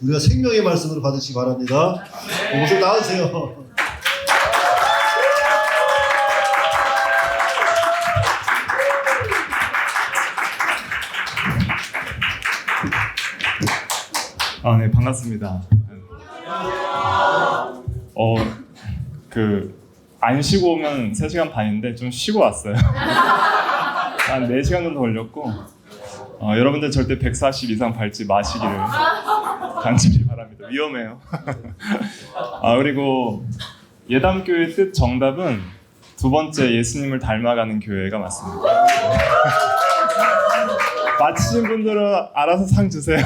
우리가 생명의 말씀으로 받으시기 바랍니다. 목소리 나와주세요. 네, 반갑습니다. 안 쉬고 오면 3시간 반인데 좀 쉬고 왔어요. 한 4시간 정도 걸렸고, 여러분들 절대 140 이상 밟지 마시기를 간절히 바랍니다. 위험해요. 그리고 예담교회 뜻 정답은 두 번째 예수님을 닮아가는 교회가 맞습니다. 맞히신 분들은 알아서 상 주세요.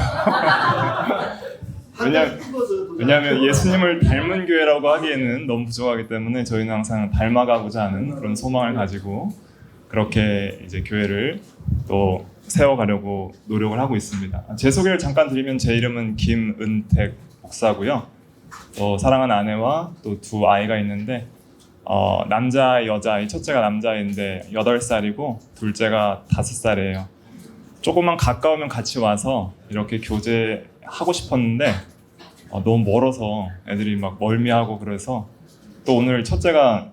왜냐하면 예수님을 닮은 교회라고 하기에는 너무 부족하기 때문에 저희는 항상 닮아가고자 하는 그런 소망을 가지고 그렇게 이제 교회를 또 세워가려고 노력을 하고 있습니다. 제 소개를 잠깐 드리면 제 이름은 김은택 목사고요. 또 사랑하는 아내와 또 두 아이가 있는데 남자, 여자아이, 첫째가 남자아이인데 8살이고 둘째가 5살이에요. 조금만 가까우면 같이 와서 이렇게 교제하고 싶었는데 너무 멀어서 애들이 막 멀미하고 그래서 또 오늘 첫째가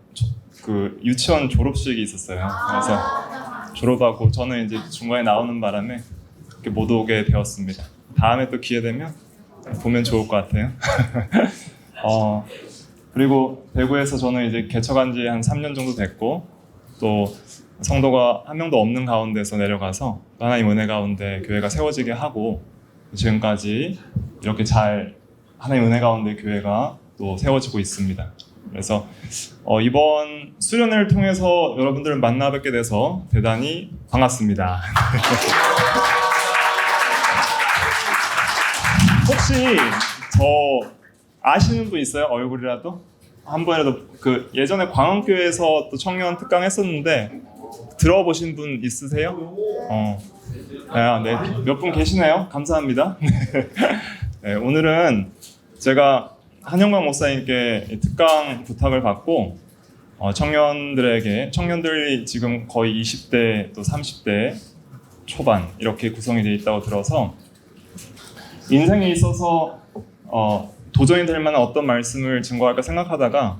그 유치원 졸업식이 있었어요. 그래서 졸업하고 저는 이제 중간에 나오는 바람에 이렇게 못 오게 되었습니다. 다음에 또 기회 되면 보면 좋을 것 같아요. 그리고 대구에서 저는 이제 개척한 지 한 3년 정도 됐고 또 성도가 한 명도 없는 가운데서 내려가서 하나님 은혜 가운데 교회가 세워지게 하고 지금까지 이렇게 잘 하나님 은혜 가운데 교회가 또 세워지고 있습니다. 그래서 이번 수련회를 통해서 여러분들을 만나 뵙게 돼서 대단히 반갑습니다. 혹시 저 아시는 분 있어요? 얼굴이라도? 한 번이라도 예전에 광흥교회에서 또 청년 특강 했었는데 들어보신 분 있으세요? 네, 몇 분 계시네요. 감사합니다. 네, 오늘은 제가 한영광 목사님께 특강 부탁을 받고 청년들이 지금 거의 20대 또 30대 초반 이렇게 구성이 되어 있다고 들어서 인생에 있어서 도전이 될 만한 어떤 말씀을 증거할까 생각하다가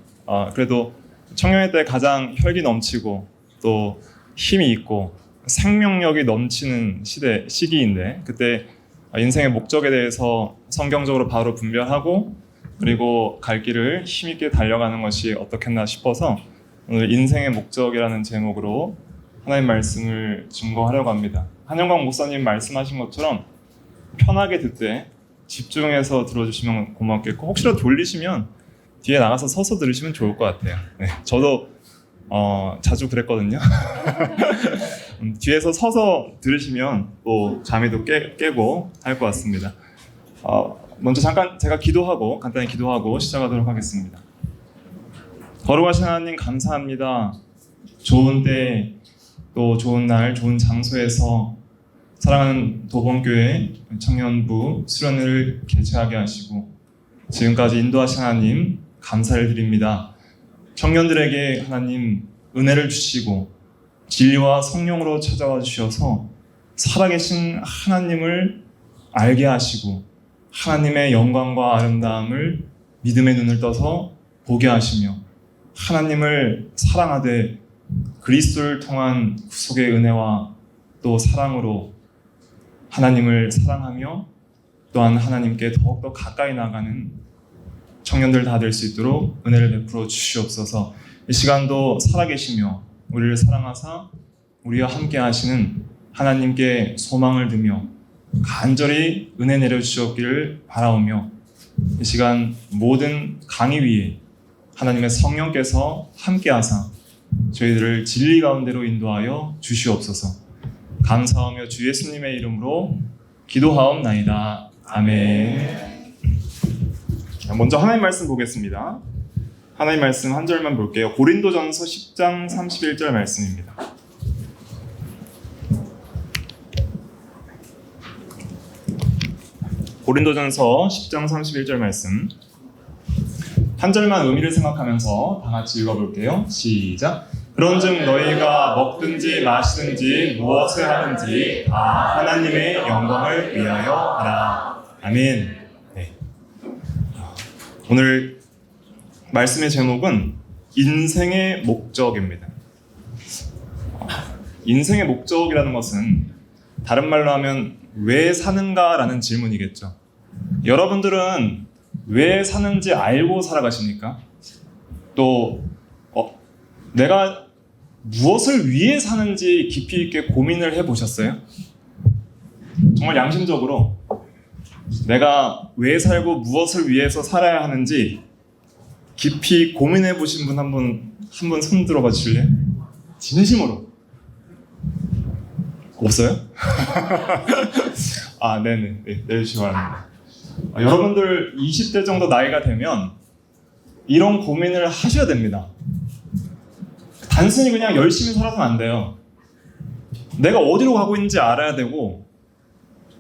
그래도 청년의 때 가장 혈기 넘치고 또 힘이 있고 생명력이 넘치는 시기인데 그때 인생의 목적에 대해서 성경적으로 바로 분별하고 그리고 갈 길을 힘있게 달려가는 것이 어떻겠나 싶어서 오늘 인생의 목적이라는 제목으로 하나님 말씀을 증거하려고 합니다. 한영광 목사님 말씀하신 것처럼 편하게 듣되 집중해서 들어주시면 고맙겠고 혹시라도 졸리시면 뒤에 나가서 서서 들으시면 좋을 것 같아요. 네, 저도 자주 그랬거든요. 뒤에서 서서 들으시면 또 잠이 또 깨고 할 것 같습니다. 먼저 잠깐 제가 간단히 기도하고 시작하도록 하겠습니다. 거룩하신 하나님 감사합니다. 좋은 때 또 좋은 날 좋은 장소에서 사랑하는 도봉교회 청년부 수련회를 개최하게 하시고 지금까지 인도하신 하나님 감사를 드립니다. 청년들에게 하나님 은혜를 주시고 진리와 성령으로 찾아와 주셔서 살아계신 하나님을 알게 하시고 하나님의 영광과 아름다움을 믿음의 눈을 떠서 보게 하시며 하나님을 사랑하되 그리스도를 통한 구속의 은혜와 또 사랑으로 하나님을 사랑하며 또한 하나님께 더욱더 가까이 나가는 청년들 다 될 수 있도록 은혜를 베풀어 주시옵소서. 이 시간도 살아계시며 우리를 사랑하사 우리와 함께 하시는 하나님께 소망을 두며 간절히 은혜 내려주시옵기를 바라오며 이 시간 모든 강의 위에 하나님의 성령께서 함께하사 저희들을 진리 가운데로 인도하여 주시옵소서. 감사하며 주 예수님의 이름으로 기도하옵나이다. 아멘. 먼저 하나님 말씀 보겠습니다. 하나님 말씀 한 절만 볼게요. 고린도전서 10장 31절 말씀입니다. 고린도전서 10장 31절 말씀 한 절만 의미를 생각하면서 다 같이 읽어볼게요. 시작. 그런즉 너희가 먹든지 마시든지 무엇을 하든지 다 하나님의 영광을 위하여 하라. 아멘. 오늘 말씀의 제목은 인생의 목적입니다. 인생의 목적이라는 것은 다른 말로 하면 왜 사는가라는 질문이겠죠. 여러분들은 왜 사는지 알고 살아가십니까? 또 내가 무엇을 위해 사는지 깊이 있게 고민을 해보셨어요? 정말 양심적으로 내가 왜 살고 무엇을 위해서 살아야 하는지 깊이 고민해 보신 분 한 분 손 들어봐 주실래요? 진심으로. 없어요? 아, 네네. 네, 내주시기 바랍니다. 여러분들 20대 정도 나이가 되면 이런 고민을 하셔야 됩니다. 단순히 그냥 열심히 살아서는 안 돼요. 내가 어디로 가고 있는지 알아야 되고,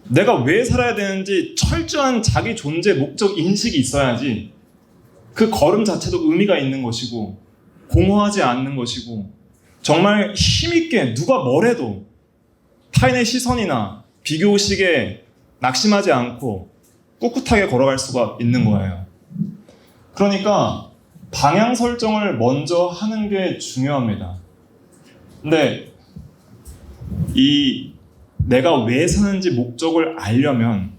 내가 왜 살아야 되는지 철저한 자기 존재 목적 인식이 있어야지 그 걸음 자체도 의미가 있는 것이고, 공허하지 않는 것이고, 정말 힘있게 누가 뭐래도 타인의 시선이나 비교의식에 낙심하지 않고 꿋꿋하게 걸어갈 수가 있는 거예요. 그러니까 방향 설정을 먼저 하는 게 중요합니다. 근데 이 내가 왜 사는지 목적을 알려면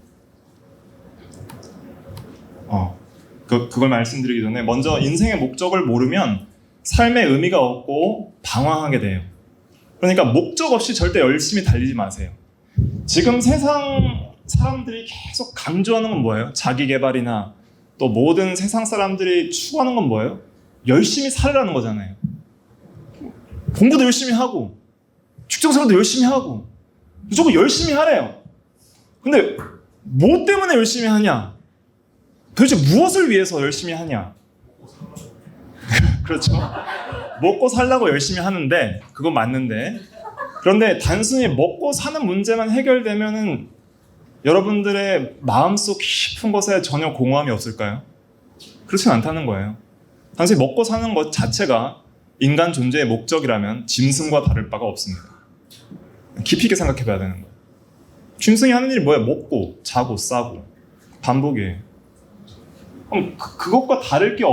그걸 말씀드리기 전에 먼저 인생의 목적을 모르면 삶의 의미가 없고 방황하게 돼요. 그러니까 목적 없이 절대 열심히 달리지 마세요. 지금 세상 사람들이 계속 강조하는 건 뭐예요? 자기 개발이나 또 모든 세상 사람들이 추구하는 건 뭐예요? 열심히 살으라는 거잖아요. 공부도 열심히 하고 직장생활도 열심히 하고 무조건 열심히 하래요. 근데 뭐 때문에 열심히 하냐? 도대체 무엇을 위해서 열심히 하냐? 그렇죠? 먹고 살라고 열심히 하는데 그건 맞는데, 그런데 단순히 먹고 사는 문제만 해결되면은 여러분들의 마음속 깊은 곳에 전혀 공허함이 없을까요? 그렇진 않다는 거예요. 단순히 먹고 사는 것 자체가 인간 존재의 목적이라면 짐승과 다를 바가 없습니다. 깊이 있게 생각해 봐야 되는 거예요. 짐승이 하는 일이 뭐예요? 먹고 자고 싸고 반복이에요. 그럼 그것과 다를 게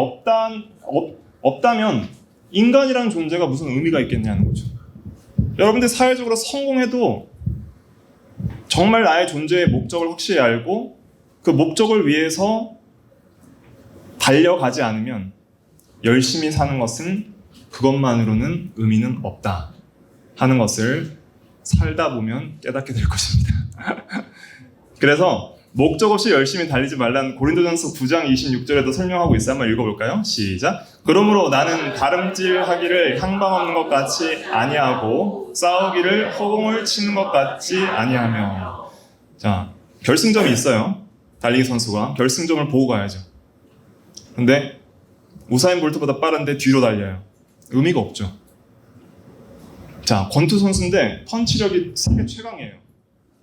없다면 인간이라는 존재가 무슨 의미가 있겠냐는 거죠. 여러분들 사회적으로 성공해도 정말 나의 존재의 목적을 확실히 알고 그 목적을 위해서 달려가지 않으면 열심히 사는 것은 그것만으로는 의미는 없다 하는 것을 살다 보면 깨닫게 될 것입니다. 그래서 목적 없이 열심히 달리지 말라는 고린도전서 9장 26절에도 설명하고 있어요. 한번 읽어볼까요? 시작. 그러므로 나는 다름질하기를 향방 없는 것 같이 아니하고 싸우기를 허공을 치는 것 같이 아니하며. 자, 결승점이 있어요. 달리기 선수가 결승점을 보고 가야죠. 근데 우사인 볼트보다 빠른데 뒤로 달려요. 의미가 없죠. 자, 권투 선수인데 펀치력이 세계 최강이에요.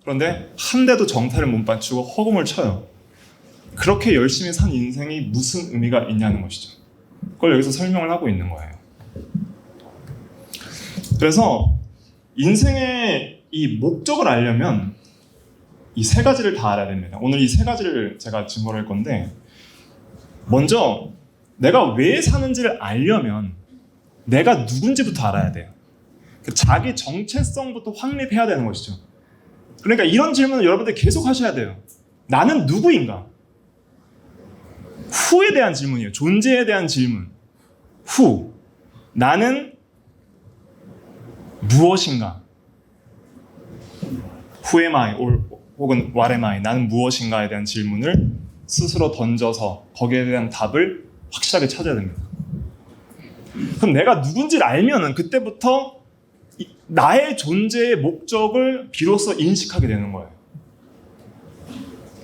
그런데 한 대도 정타를 못 맞추고 허공을 쳐요. 그렇게 열심히 산 인생이 무슨 의미가 있냐는 것이죠. 그걸 여기서 설명을 하고 있는 거예요. 그래서 인생의 이 목적을 알려면 이 세 가지를 다 알아야 됩니다. 오늘 이 세 가지를 제가 증거를 할 건데, 먼저 내가 왜 사는지를 알려면 내가 누군지부터 알아야 돼요. 자기 정체성부터 확립해야 되는 것이죠. 그러니까 이런 질문을 여러분들 계속 하셔야 돼요. 나는 누구인가? 후에 대한 질문이에요. 존재에 대한 질문. 후. 나는 무엇인가? Who am I? 혹은 What am I? 나는 무엇인가에 대한 질문을 스스로 던져서 거기에 대한 답을 확실하게 찾아야 됩니다. 그럼 내가 누군지를 알면은 그때부터 나의 존재의 목적을 비로소 인식하게 되는 거예요.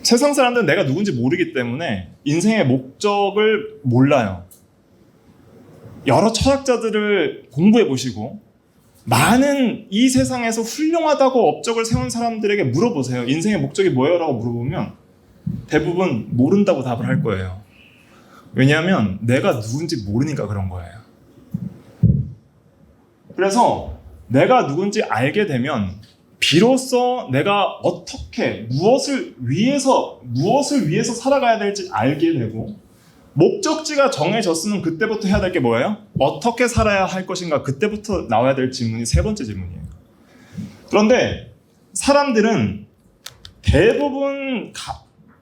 세상 사람들은 내가 누군지 모르기 때문에 인생의 목적을 몰라요. 여러 철학자들을 공부해 보시고 많은 이 세상에서 훌륭하다고 업적을 세운 사람들에게 물어보세요. 인생의 목적이 뭐예요? 라고 물어보면 대부분 모른다고 답을 할 거예요. 왜냐하면 내가 누군지 모르니까 그런 거예요. 그래서 내가 누군지 알게 되면 비로소 내가 어떻게 무엇을 위해서 살아가야 될지 알게 되고, 목적지가 정해졌으면 그때부터 해야 될 게 뭐예요? 어떻게 살아야 할 것인가? 그때부터 나와야 될 질문이 세 번째 질문이에요. 그런데 사람들은 대부분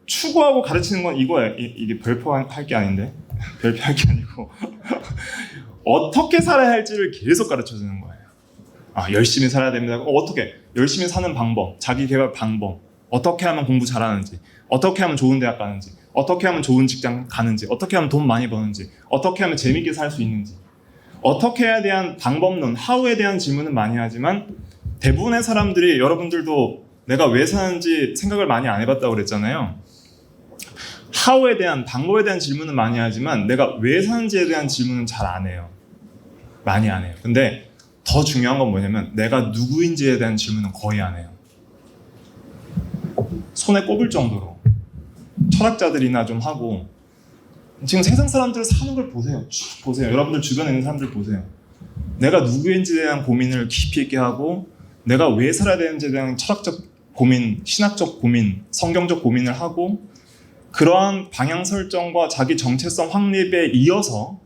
추구하고 가르치는 건 이거예요. 이게 별표할 게 아닌데 별표할 게 아니고 어떻게 살아야 할지를 계속 가르쳐주는 거예요. 열심히 살아야 됩니다. 어떻게? 열심히 사는 방법, 자기 개발 방법, 어떻게 하면 공부 잘하는지, 어떻게 하면 좋은 대학 가는지, 어떻게 하면 좋은 직장 가는지, 어떻게 하면 돈 많이 버는지, 어떻게 하면 재밌게 살 수 있는지, 어떻게 해야 대한 방법론, how에 대한 질문은 많이 하지만 대부분의 사람들이, 여러분들도 내가 왜 사는지 생각을 많이 안 해봤다고 그랬잖아요. how에 대한, 방법에 대한 질문은 많이 하지만 내가 왜 사는지에 대한 질문은 잘 안 해요. 많이 안 해요. 근데 더 중요한 건 뭐냐면 내가 누구인지에 대한 질문은 거의 안 해요. 손에 꼽을 정도로 철학자들이나 좀 하고, 지금 세상 사람들 사는 걸 보세요. 쭉 보세요. 여러분들 주변에 있는 사람들 보세요. 내가 누구인지에 대한 고민을 깊이 있게 하고, 내가 왜 살아야 되는지에 대한 철학적 고민, 신학적 고민, 성경적 고민을 하고, 그러한 방향 설정과 자기 정체성 확립에 이어서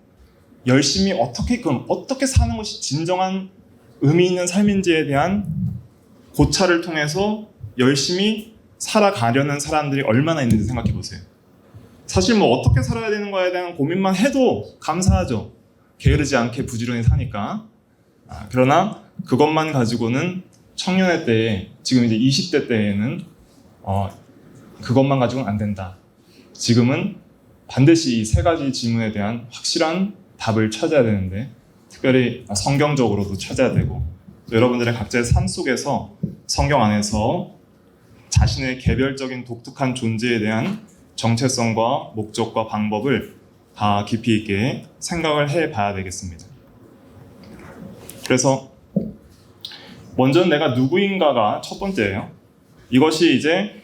열심히 어떻게 사는 것이 진정한 의미 있는 삶인지에 대한 고찰을 통해서 열심히 살아가려는 사람들이 얼마나 있는지 생각해 보세요. 사실 어떻게 살아야 되는 거에 대한 고민만 해도 감사하죠. 게으르지 않게 부지런히 사니까. 그러나 그것만 가지고는 청년의 때에, 지금 이제 20대 때에는 그것만 가지고는 안 된다. 지금은 반드시 이 세 가지 질문에 대한 확실한 답을 찾아야 되는데, 특별히 성경적으로도 찾아야 되고, 여러분들의 각자의 삶 속에서 성경 안에서 자신의 개별적인 독특한 존재에 대한 정체성과 목적과 방법을 다 깊이 있게 생각을 해봐야 되겠습니다. 그래서 먼저는 내가 누구인가가 첫 번째예요. 이것이 이제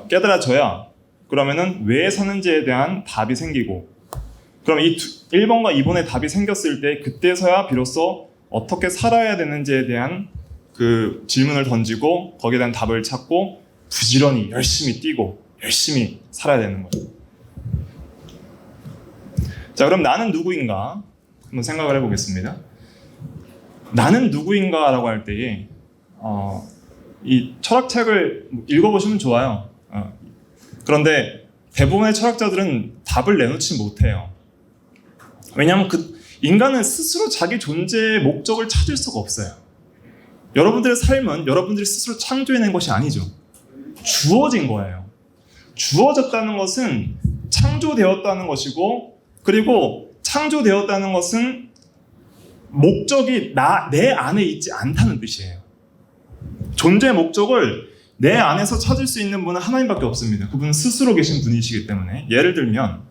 깨달아져야 그러면은 왜 사는지에 대한 답이 생기고, 그럼 이 1번과 2번의 답이 생겼을 때 그때서야 비로소 어떻게 살아야 되는지에 대한 그 질문을 던지고 거기에 대한 답을 찾고 부지런히 열심히 뛰고 열심히 살아야 되는 거예요. 자, 그럼 나는 누구인가 한번 생각을 해보겠습니다. 나는 누구인가라고 할 때에 이 철학책을 읽어보시면 좋아요. 그런데 대부분의 철학자들은 답을 내놓지 못해요. 왜냐하면 인간은 스스로 자기 존재의 목적을 찾을 수가 없어요. 여러분들의 삶은 여러분들이 스스로 창조해낸 것이 아니죠. 주어진 거예요. 주어졌다는 것은 창조되었다는 것이고, 그리고 창조되었다는 것은 목적이 내 안에 있지 않다는 뜻이에요. 존재의 목적을 내 안에서 찾을 수 있는 분은 하나님밖에 없습니다. 그분은 스스로 계신 분이시기 때문에. 예를 들면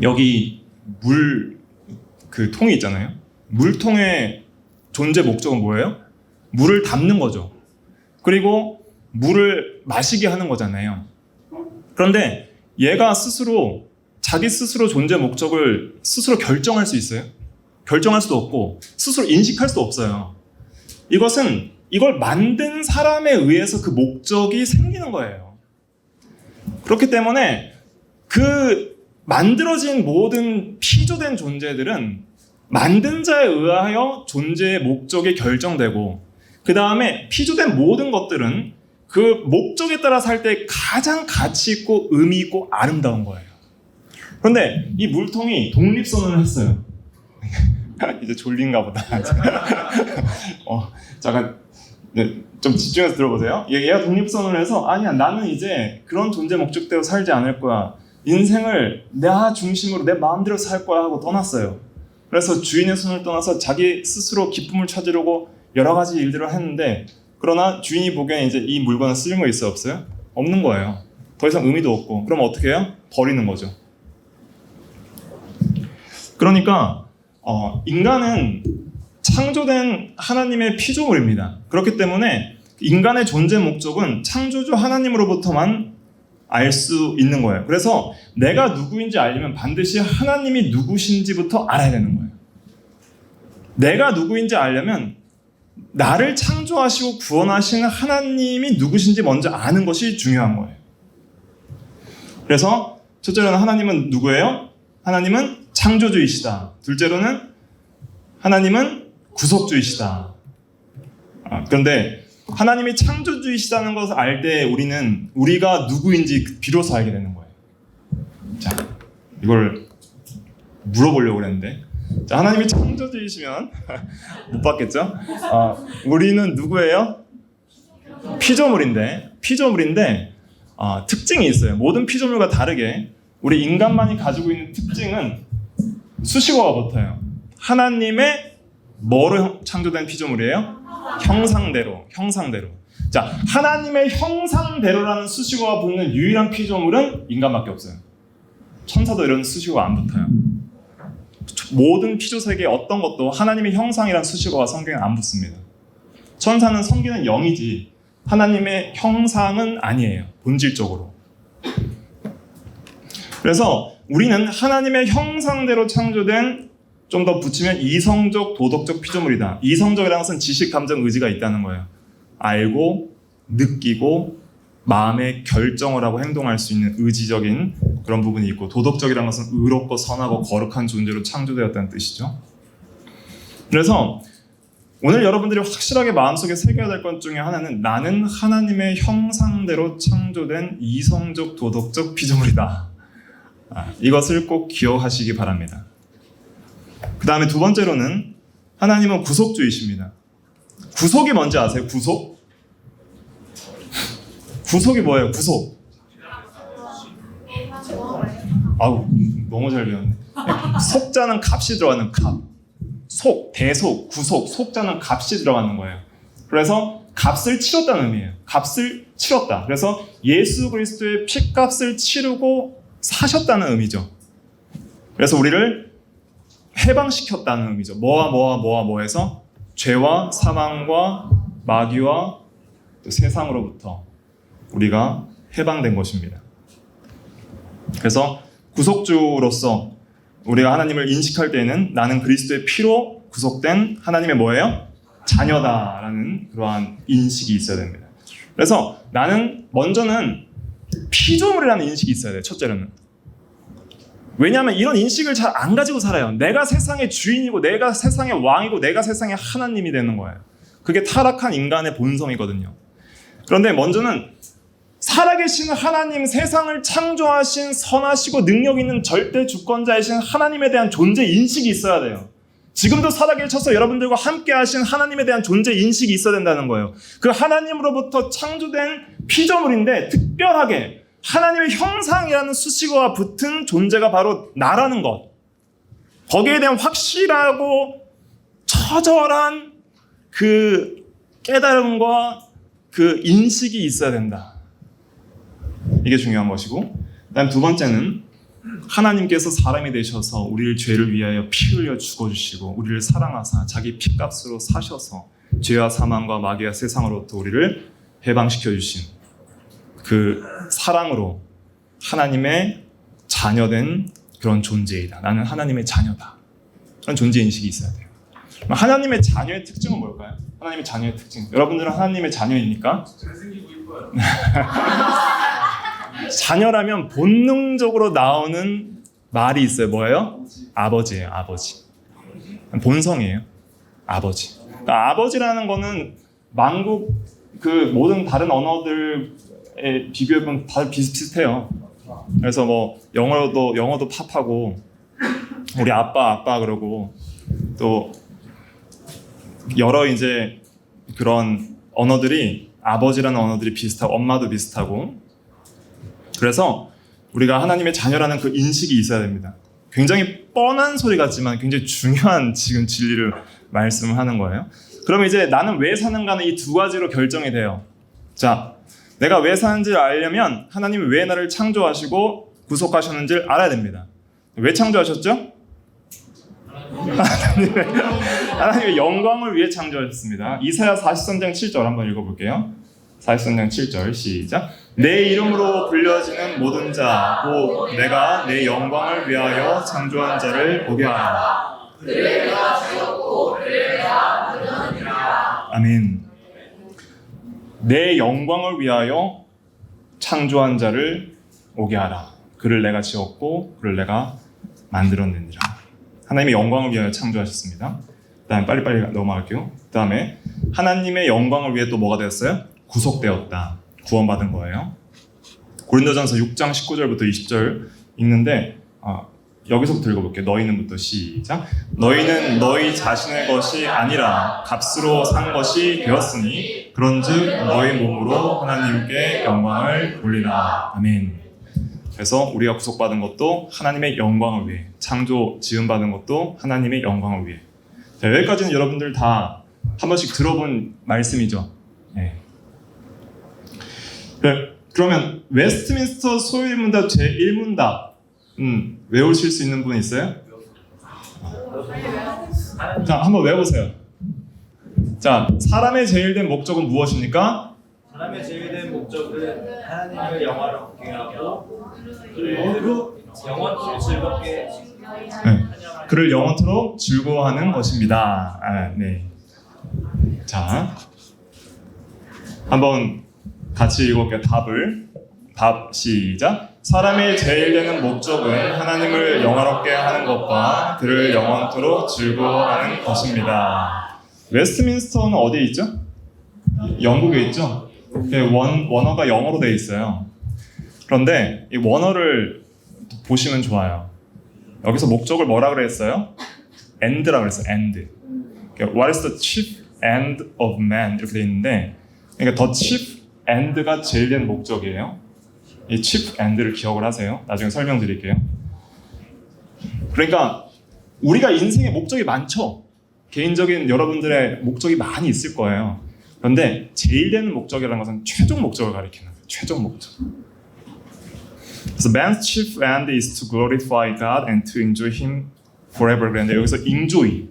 여기 통이 있잖아요. 물통의 존재 목적은 뭐예요? 물을 담는 거죠. 그리고 물을 마시게 하는 거잖아요. 그런데 얘가 자기 스스로 존재 목적을 스스로 결정할 수 있어요? 결정할 수도 없고 스스로 인식할 수도 없어요. 이걸 만든 사람에 의해서 그 목적이 생기는 거예요. 그렇기 때문에 그 만들어진 모든 피조된 존재들은 만든 자에 의하여 존재의 목적이 결정되고, 그 다음에 피조된 모든 것들은 그 목적에 따라 살 때 가장 가치 있고 의미 있고 아름다운 거예요. 그런데 이 물통이 독립선언을 했어요. 이제 졸린가 보다. 잠깐 좀 집중해서 들어보세요. 얘가 독립선언을 해서 아니야, 나는 이제 그런 존재 목적대로 살지 않을 거야. 인생을 나 중심으로 내 마음대로 살 거야 하고 떠났어요. 그래서 주인의 손을 떠나서 자기 스스로 기쁨을 찾으려고 여러 가지 일들을 했는데, 그러나 주인이 보기엔 이제 이 물건은 쓸모 있어요, 없어요? 없는 거예요. 더 이상 의미도 없고. 그럼 어떻게 해요? 버리는 거죠. 그러니까 인간은 창조된 하나님의 피조물입니다. 그렇기 때문에 인간의 존재 목적은 창조주 하나님으로부터만 알 수 있는 거예요. 그래서 내가 누구인지 알려면 반드시 하나님이 누구신지부터 알아야 되는 거예요. 내가 누구인지 알려면 나를 창조하시고 구원하시는 하나님이 누구신지 먼저 아는 것이 중요한 거예요. 그래서 첫째로는 하나님은 누구예요? 하나님은 창조주이시다. 둘째로는 하나님은 구속주이시다. 그런데 하나님이 창조주이시다는 것을 알 때 우리가 누구인지 비로소 알게 되는 거예요. 자, 이걸 물어보려고 그랬는데, 자, 하나님이 창조주이시면 못 받겠죠? 우리는 누구예요? 피조물인데 특징이 있어요. 모든 피조물과 다르게 우리 인간만이 가지고 있는 특징은 수식어가 붙어요. 하나님의 뭐로 창조된 피조물이에요? 형상대로. 자, 하나님의 형상대로라는 수식어가 붙는 유일한 피조물은 인간밖에 없어요. 천사도 이런 수식어가 안 붙어요. 모든 피조세계 어떤 것도 하나님의 형상이라는 수식어가 성경에 안 붙습니다. 천사는 성기는 영이지 하나님의 형상은 아니에요. 본질적으로. 그래서 우리는 하나님의 형상대로 창조된, 좀 더 붙이면 이성적, 도덕적 피조물이다. 이성적이라는 것은 지식, 감정, 의지가 있다는 거예요. 알고, 느끼고, 마음의 결정을 하고 행동할 수 있는 의지적인 그런 부분이 있고, 도덕적이라는 것은 의롭고 선하고 거룩한 존재로 창조되었다는 뜻이죠. 그래서 오늘 여러분들이 확실하게 마음속에 새겨야 될 것 중에 하나는, 나는 하나님의 형상대로 창조된 이성적, 도덕적 피조물이다. 이것을 꼭 기억하시기 바랍니다. 그 다음에 두 번째로는 하나님은 구속주이십니다. 구속이 뭔지 아세요? 구속이 뭐예요? 구속. 아우, 너무 잘 배웠네. 속자는 값이 들어가는 값. 대속, 구속, 속자는 값이 들어가는 거예요. 그래서 값을 치렀다는 의미예요. 값을 치렀다. 그래서 예수 그리스도의 피값을 치르고 사셨다는 의미죠. 그래서 우리를 해방시켰다는 의미죠. 뭐에서? 죄와 사망과 마귀와 또 세상으로부터 우리가 해방된 것입니다. 그래서 구속주로서 우리가 하나님을 인식할 때에는 나는 그리스도의 피로 구속된 하나님의 뭐예요? 자녀다라는 그러한 인식이 있어야 됩니다. 그래서 먼저는 피조물이라는 인식이 있어야 돼요. 첫째로는. 왜냐하면 이런 인식을 잘 안 가지고 살아요. 내가 세상의 주인이고 내가 세상의 왕이고 내가 세상의 하나님이 되는 거예요. 그게 타락한 인간의 본성이거든요. 그런데 먼저는 살아계신 하나님, 세상을 창조하신 선하시고 능력 있는 절대 주권자이신 하나님에 대한 존재 인식이 있어야 돼요. 지금도 살아계셔서 여러분들과 함께 하신 하나님에 대한 존재 인식이 있어야 된다는 거예요. 그 하나님으로부터 창조된 피조물인데 특별하게 하나님의 형상이라는 수식어가 붙은 존재가 바로 나라는 것. 거기에 대한 확실하고 처절한 그 깨달음과 그 인식이 있어야 된다. 이게 중요한 것이고, 그다음 두 번째는 하나님께서 사람이 되셔서 우리를 죄를 위하여 피 흘려 죽어주시고 우리를 사랑하사 자기 피값으로 사셔서 죄와 사망과 마귀와 세상으로부터 우리를 해방시켜 주신 그 사랑으로 하나님의 자녀된 그런 존재이다. 나는 하나님의 자녀다. 그런 존재인식이 있어야 돼요. 하나님의 자녀의 특징은 뭘까요? 하나님의 자녀의 특징. 여러분들은 하나님의 자녀입니까? 잘생기고 이뻐요. 자녀라면 본능적으로 나오는 말이 있어요. 뭐예요? 아버지예요. 아버지. 본성이에요. 아버지. 그러니까 아버지라는 거는 만국 그 모든 다른 언어들에 비교해보면 다 비슷비슷해요. 그래서 뭐 영어도 팝하고 우리 아빠 그러고 또 여러 이제 그런 언어들이 아버지라는 언어들이 비슷하고 엄마도 비슷하고 그래서 우리가 하나님의 자녀라는 그 인식이 있어야 됩니다. 굉장히 뻔한 소리 같지만 굉장히 중요한 지금 진리를 말씀을 하는 거예요. 그럼 이제 나는 왜 사는가는 이 두 가지로 결정이 돼요. 자, 내가 왜 사는지를 알려면 하나님이 왜 나를 창조하시고 구속하셨는지를 알아야 됩니다. 왜 창조하셨죠? 하나님의 영광을 위해 창조하셨습니다. 이사야 43장 7절 한번 읽어볼게요. 43장 7절 시작. 내 이름으로 불려지는 모든 자, 곧 내가 내 영광을 위하여 창조한 자를 보게 하라. 아멘. 내 영광을 위하여 창조한 자를 오게 하라. 그를 내가 지었고 그를 내가 만들었느니라. 하나님의 영광을 위하여 창조하셨습니다. 그 다음에 빨리빨리 넘어갈게요. 그 다음에 하나님의 영광을 위해 또 뭐가 되었어요? 구속되었다. 구원받은 거예요. 고린도전서 6장 19절부터 20절 읽는데 여기서부터 읽어볼게요. 너희는부터 시작. 너희는 너희 자신의 것이 아니라 값으로 산 것이 되었으니 그런즉 너희 몸으로 하나님께 영광을 돌리라. 아멘. 그래서 우리가 구속받은 것도 하나님의 영광을 위해, 창조 지음받은 것도 하나님의 영광을 위해. 자, 여기까지는 여러분들 다 한 번씩 들어본 말씀이죠. 네. 그러면 웨스트민스터 소유문답 제1문답 외우실 수 있는 분 있어요? 자, 한번 외워보세요. 자, 사람의 제일된 목적은 무엇입니까? 사람의 제일된 목적은 하나님을 영화롭게 하고 그리고 영원토록 즐겁게 그를 영원토록 즐거워하는 것입니다. 네. 자, 한번 같이 읽어볼게요. 답 시작. 사람의 제일 되는 목적은 하나님을 영화롭게 하는 것과 그를 영원토록 즐거워하는 것입니다. 웨스트민스터는 어디에 있죠? 영국에 있죠? 원어가 영어로 되어 있어요. 그런데 이 원어를 보시면 좋아요. 여기서 목적을 뭐라 그랬어요? end라 그랬어요. end. What is the chief end of man? 이렇게 되어 있는데, 그러니까 the chief end가 제일 된 목적이에요. 이 chief end를 기억을 하세요. 나중에 설명드릴게요. 그러니까 우리가 인생의 목적이 많죠. 개인적인 여러분들의 목적이 많이 있을 거예요. 그런데 제일 되는 목적이라는 것은 최종 목적을 가리키는 거예요. 최종 목적. 그래서 man's chief end is to glorify God and to enjoy Him forever. 그런데 여기서 enjoy,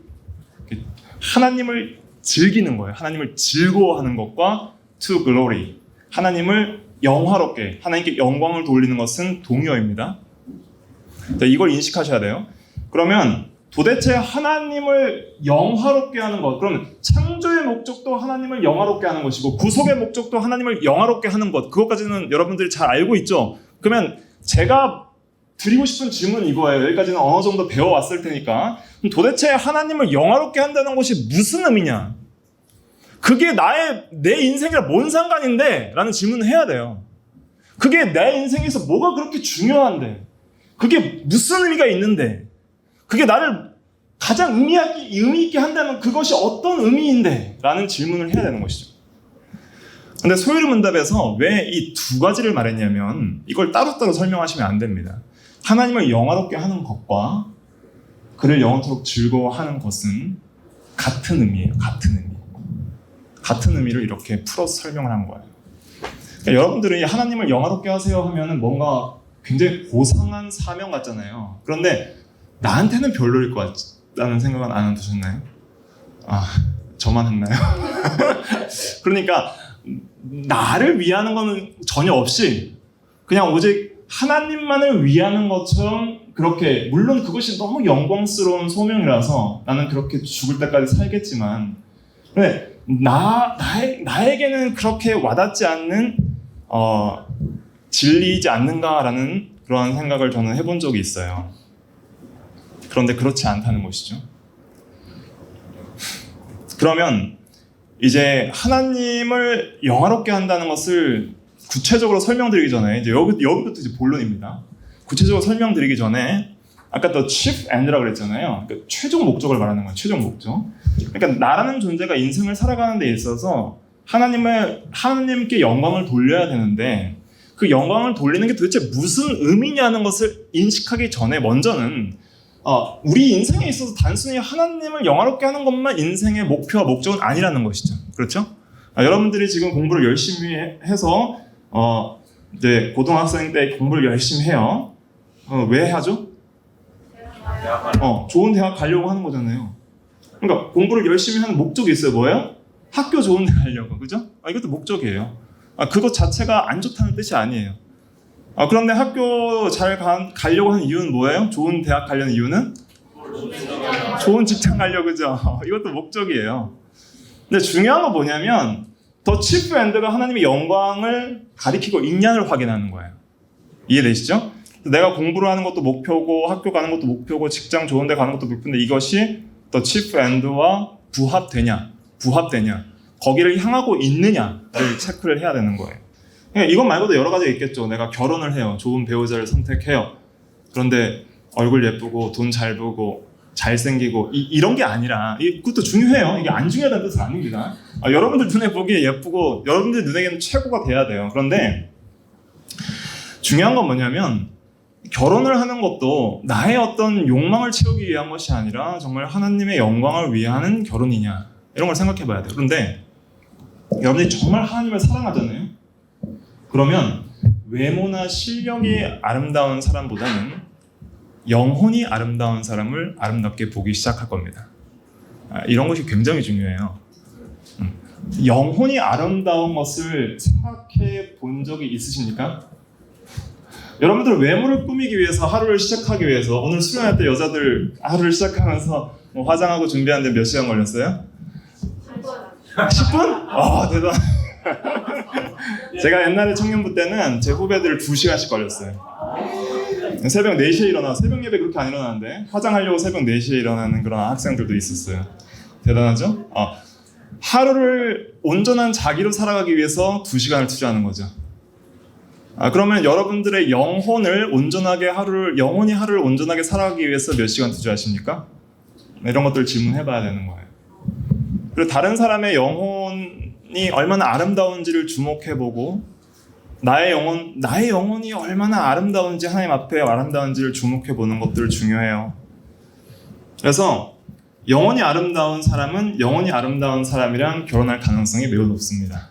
하나님을 즐기는 거예요. 하나님을 즐거워하는 것과 to glory, 하나님을 영화롭게, 하나님께 영광을 돌리는 것은 동의어입니다. 이걸 인식하셔야 돼요. 그러면 도대체 하나님을 영화롭게 하는 것, 그러면 창조의 목적도 하나님을 영화롭게 하는 것이고 구속의 목적도 하나님을 영화롭게 하는 것, 그것까지는 여러분들이 잘 알고 있죠. 그러면 제가 드리고 싶은 질문은 이거예요. 여기까지는 어느 정도 배워왔을 테니까 도대체 하나님을 영화롭게 한다는 것이 무슨 의미냐? 그게 내 인생이랑 뭔 상관인데? 라는 질문을 해야 돼요. 그게 내 인생에서 뭐가 그렇게 중요한데? 그게 무슨 의미가 있는데? 그게 나를 가장 의미 있게 한다면 그것이 어떤 의미인데? 라는 질문을 해야 되는 것이죠. 근데 소유문답에서 왜 이 두 가지를 말했냐면 이걸 따로따로 설명하시면 안 됩니다. 하나님을 영화롭게 하는 것과 그를 영원토록 즐거워하는 것은 같은 의미예요. 같은 의미. 같은 의미를 이렇게 풀어서 설명을 한 거예요. 그러니까 여러분들이 하나님을 영화롭게 하세요 하면은 뭔가 굉장히 고상한 사명 같잖아요. 그런데 나한테는 별로일 것 같다는 생각은 안 드셨나요? 저만 했나요? 그러니까 나를 위하는 거는 전혀 없이 그냥 오직 하나님만을 위하는 것처럼 그렇게, 물론 그것이 너무 영광스러운 소명이라서 나는 그렇게 죽을 때까지 살겠지만, 근데 나에게는 그렇게 와닿지 않는 진리이지 않는가라는 그런 생각을 저는 해본 적이 있어요. 그런데 그렇지 않다는 것이죠. 그러면 이제 하나님을 영화롭게 한다는 것을 구체적으로 설명드리기 전에 이제 여기부터 이제 본론입니다. 구체적으로 설명드리기 전에 아까 또 chief end라고 그랬잖아요. 그러니까 최종 목적을 말하는 거예요. 최종 목적. 그러니까 나라는 존재가 인생을 살아가는 데 있어서 하나님께 영광을 돌려야 되는데 그 영광을 돌리는 게 도대체 무슨 의미냐는 것을 인식하기 전에 먼저는 우리 인생에 있어서 단순히 하나님을 영화롭게 하는 것만 인생의 목표와 목적은 아니라는 것이죠. 그렇죠? 여러분들이 지금 공부를 열심히 해서 이제 고등학생 때 공부를 열심히 해요. 왜 하죠? 좋은 대학 가려고 하는 거잖아요. 그러니까 공부를 열심히 하는 목적이 있어요. 뭐예요? 학교 좋은 데 가려고. 그죠? 이것도 목적이에요. 그것 자체가 안 좋다는 뜻이 아니에요. 그런데 학교 잘 가려고 하는 이유는 뭐예요? 좋은 대학 가려는 이유는? 좋은 직장 가려고, 그죠? 이것도 목적이에요. 근데 중요한 건 뭐냐면 더 치프 엔드가 하나님의 영광을 가리키고 있냐를 확인하는 거예요. 이해되시죠? 내가 공부를 하는 것도 목표고 학교 가는 것도 목표고 직장 좋은 데 가는 것도 목표인데 이것이 더 chief end와 부합되냐 거기를 향하고 있느냐를 체크를 해야 되는 거예요. 그러니까 이것 말고도 여러 가지가 있겠죠. 내가 결혼을 해요. 좋은 배우자를 선택해요. 그런데 얼굴 예쁘고 돈 잘 벌고 잘생기고 이런 게 아니라 그것도 중요해요. 이게 안 중요하다는 뜻은 아닙니다. 여러분들 눈에 보기에 예쁘고 여러분들 눈에게는 최고가 돼야 돼요. 그런데 중요한 건 뭐냐면 결혼을 하는 것도 나의 어떤 욕망을 채우기 위한 것이 아니라 정말 하나님의 영광을 위한 결혼이냐 이런 걸 생각해 봐야 돼요. 그런데 여러분들이 정말 하나님을 사랑하잖아요. 그러면 외모나 실력이 아름다운 사람보다는 영혼이 아름다운 사람을 아름답게 보기 시작할 겁니다. 이런 것이 굉장히 중요해요. 영혼이 아름다운 것을 생각해 본 적이 있으십니까? 여러분들 외모를 꾸미기 위해서 하루를 시작하기 위해서 오늘 수련회 때 여자들 하루를 시작하면서 화장하고 준비하는데 몇 시간 걸렸어요? 10분? 대단. 제가 옛날에 청년부 때는 제 후배들 2시간씩 걸렸어요. 새벽 4시에 일어나 새벽 예배 그렇게 안 일어나는데 화장하려고 새벽 4시에 일어나는 그런 학생들도 있었어요. 대단하죠? 하루를 온전한 자기로 살아가기 위해서 2시간을 투자하는 거죠. 그러면 여러분들의 영혼이 하루를 온전하게 살아가기 위해서 몇 시간 투자하십니까? 이런 것들 질문해 봐야 되는 거예요. 그리고 다른 사람의 영혼이 얼마나 아름다운지를 주목해 보고 나의 영혼이 얼마나 아름다운지 하나님 앞에 아름다운지를 주목해 보는 것들 중요해요. 그래서 영혼이 아름다운 사람은 영혼이 아름다운 사람이랑 결혼할 가능성이 매우 높습니다.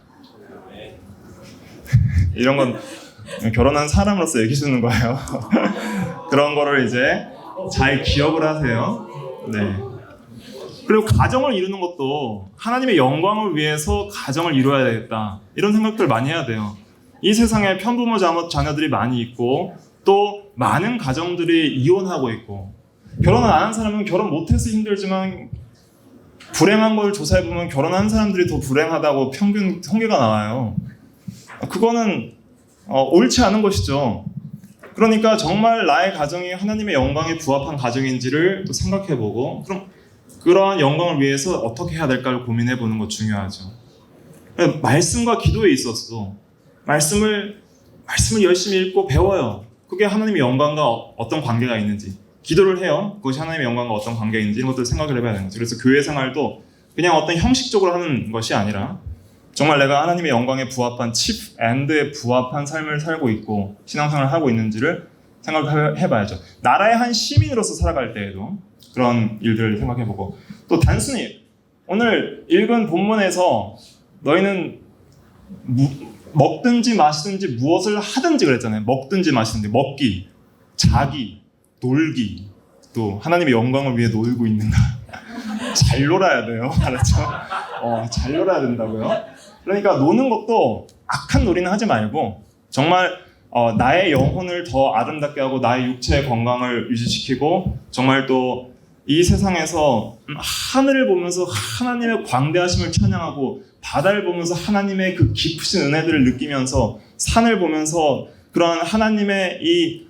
이런 건 결혼한 사람으로서 얘기 주는 거예요. 그런 거를 이제 잘 기억을 하세요. 네. 그리고 가정을 이루는 것도 하나님의 영광을 위해서 가정을 이루어야 되겠다. 이런 생각들 많이 해야 돼요. 이 세상에 편부모 자녀들이 많이 있고 또 많은 가정들이 이혼하고 있고 결혼을 안 한 사람은 결혼 못해서 힘들지만 불행한 걸 조사해보면 결혼한 사람들이 더 불행하다고 평균 통계가 나와요. 그거는 옳지 않은 것이죠. 그러니까 정말 나의 가정이 하나님의 영광에 부합한 가정인지를 또 생각해보고 그럼 그러한 영광을 위해서 어떻게 해야 될까를 고민해보는 것 중요하죠. 말씀과 기도에 있어서 말씀을 열심히 읽고 배워요. 그게 하나님의 영광과 어떤 관계가 있는지 기도를 해요. 그것이 하나님의 영광과 어떤 관계가 있는지 이런 것들을 생각을 해봐야 되는 거죠. 그래서 교회 생활도 그냥 어떤 형식적으로 하는 것이 아니라 정말 내가 하나님의 영광에 부합한 chief end에 부합한 삶을 살고 있고 신앙생활을 하고 있는지를 생각해봐야죠. 나라의 한 시민으로서 살아갈 때에도 그런 일들을 생각해보고 또 단순히 오늘 읽은 본문에서 너희는 먹든지 마시든지 무엇을 하든지 그랬잖아요. 먹든지 마시든지 먹기, 자기, 놀기 또 하나님의 영광을 위해 놀고 있는가. 잘 놀아야 돼요. 알았죠? 잘 놀아야 된다고요. 그러니까 노는 것도 악한 놀이는 하지 말고 정말 나의 영혼을 더 아름답게 하고 나의 육체의 건강을 유지시키고 정말 또 이 세상에서 하늘을 보면서 하나님의 광대하심을 찬양하고 바다를 보면서 하나님의 그 깊으신 은혜들을 느끼면서 산을 보면서 그런 하나님의 이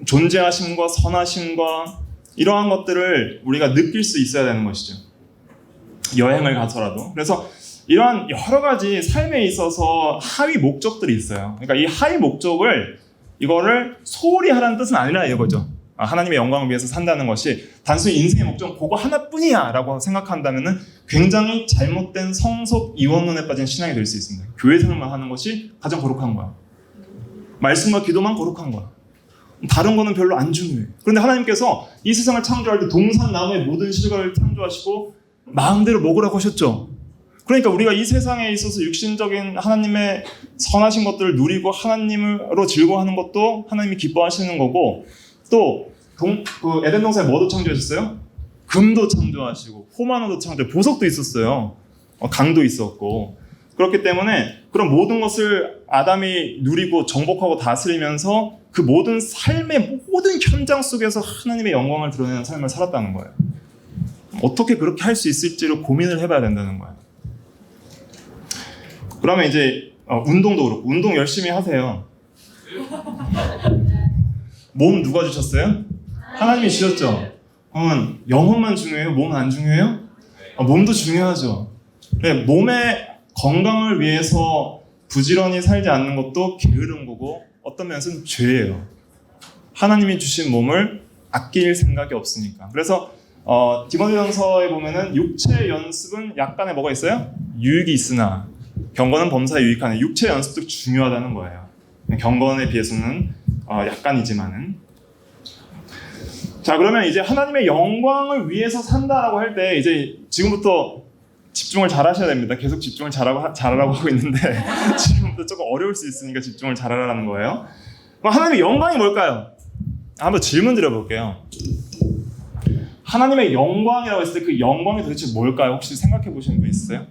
존재하심과 선하심과 이러한 것들을 우리가 느낄 수 있어야 되는 것이죠. 여행을 가서라도. 그래서 이러한 여러 가지 삶에 있어서 하위 목적들이 있어요. 그러니까 이 하위 목적을 이거를 소홀히 하라는 뜻은 아니라 이거죠. 하나님의 영광을 위해서 산다는 것이 단순히 인생의 목적은 그거 하나뿐이야 라고 생각한다면 굉장히 잘못된 성속 이원론에 빠진 신앙이 될 수 있습니다. 교회 생활만 하는 것이 가장 거룩한 거야. 말씀과 기도만 거룩한 거야. 다른 거는 별로 안 중요해. 그런데 하나님께서 이 세상을 창조할 때 동산 나무의 모든 실과를 창조하시고 마음대로 먹으라고 하셨죠. 그러니까 우리가 이 세상에 있어서 육신적인 하나님의 선하신 것들을 누리고 하나님으로 즐거워하는 것도 하나님이 기뻐하시는 거고 또 그 에덴 동산에 뭐도 창조하셨어요? 금도 창조하시고 포마노도 창조, 보석도 있었어요. 강도 있었고 그렇기 때문에 그런 모든 것을 아담이 누리고 정복하고 다스리면서 그 모든 삶의 모든 현장 속에서 하나님의 영광을 드러내는 삶을 살았다는 거예요. 어떻게 그렇게 할 수 있을지를 고민을 해봐야 된다는 거예요. 그러면 이제 운동도 그렇고 운동 열심히 하세요. 몸 누가 주셨어요? 하나님이 주셨죠. 그러면 영혼만 중요해요? 몸은 안 중요해요? 몸도 중요하죠. 몸의 건강을 위해서 부지런히 살지 않는 것도 게으른 거고 어떤 면에서는 죄예요. 하나님이 주신 몸을 아낄 생각이 없으니까. 그래서 디모데전서에 보면은 육체 연습은 약간의 뭐가 있어요? 유익이 있으나 경건은 범사에 유익하네. 육체 연습도 중요하다는 거예요. 경건에 비해서는 약간이지만은. 자, 그러면 이제 하나님의 영광을 위해서 산다라고 할 때 이제 지금부터 집중을 잘 하셔야 됩니다. 계속 집중을 잘하라고 하고 있는데 지금부터 조금 어려울 수 있으니까 집중을 잘하라는 거예요. 그럼 하나님의 영광이 뭘까요? 한번 질문 드려볼게요. 하나님의 영광이라고 했을 때 그 영광이 도대체 뭘까요? 혹시 생각해 보시는 분 있으세요?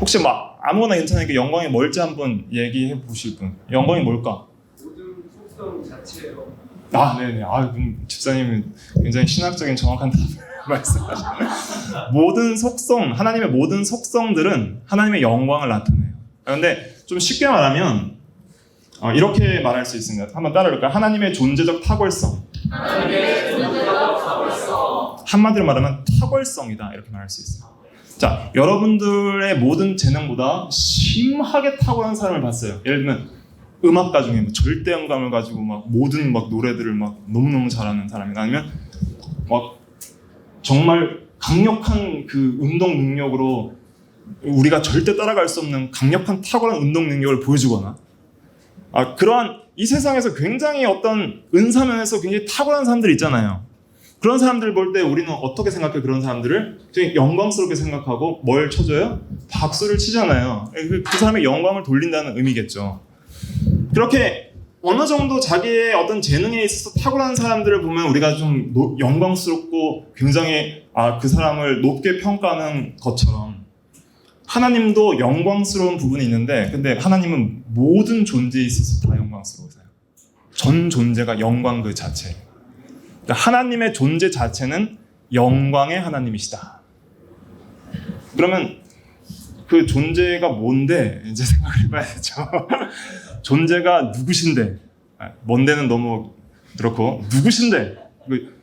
혹시 막 아무거나 괜찮으니까 영광이 뭘지 한번 얘기해 보실 분. 영광이 뭘까? 모든 속성 자체예요. 네네. 집사님은 굉장히 신학적인 정확한 답을 말씀하시네요. 모든 속성, 하나님의 모든 속성들은 하나님의 영광을 나타내요. 그런데 좀 쉽게 말하면 이렇게 말할 수 있습니다. 한번 따라해볼까요? 하나님의 존재적 탁월성. 한마디로 말하면 탁월성이다. 이렇게 말할 수 있어요. 자, 여러분들의 모든 재능보다 심하게 탁월한 사람을 봤어요. 예를 들면 음악가 중에 뭐 절대음감을 가지고 막 모든 막 노래들을 막 너무너무 잘하는 사람이나 아니면 막 정말 강력한 그 운동 능력으로 우리가 절대 따라갈 수 없는 강력한 탁월한 운동 능력을 보여주거나 그러한 이 세상에서 굉장히 어떤 은사면에서 굉장히 탁월한 사람들이 있잖아요. 그런 사람들을 볼 때 우리는 어떻게 생각해? 그런 사람들을 굉장히 영광스럽게 생각하고 뭘 쳐줘요? 박수를 치잖아요. 그 사람의 영광을 돌린다는 의미겠죠. 그렇게 어느 정도 자기의 어떤 재능에 있어서 탁월한 사람들을 보면 우리가 좀 영광스럽고 굉장히 그 사람을 높게 평가하는 것처럼 하나님도 영광스러운 부분이 있는데 근데 하나님은 모든 존재에 있어서 다 영광스러우세요. 전 존재가 영광 그 자체예요. 그러니까 하나님의 존재 자체는 영광의 하나님이시다. 그러면 그 존재가 뭔데 이제 생각을 해봐야죠. 존재가 누구신데 뭔데는 너무 그렇고 누구신데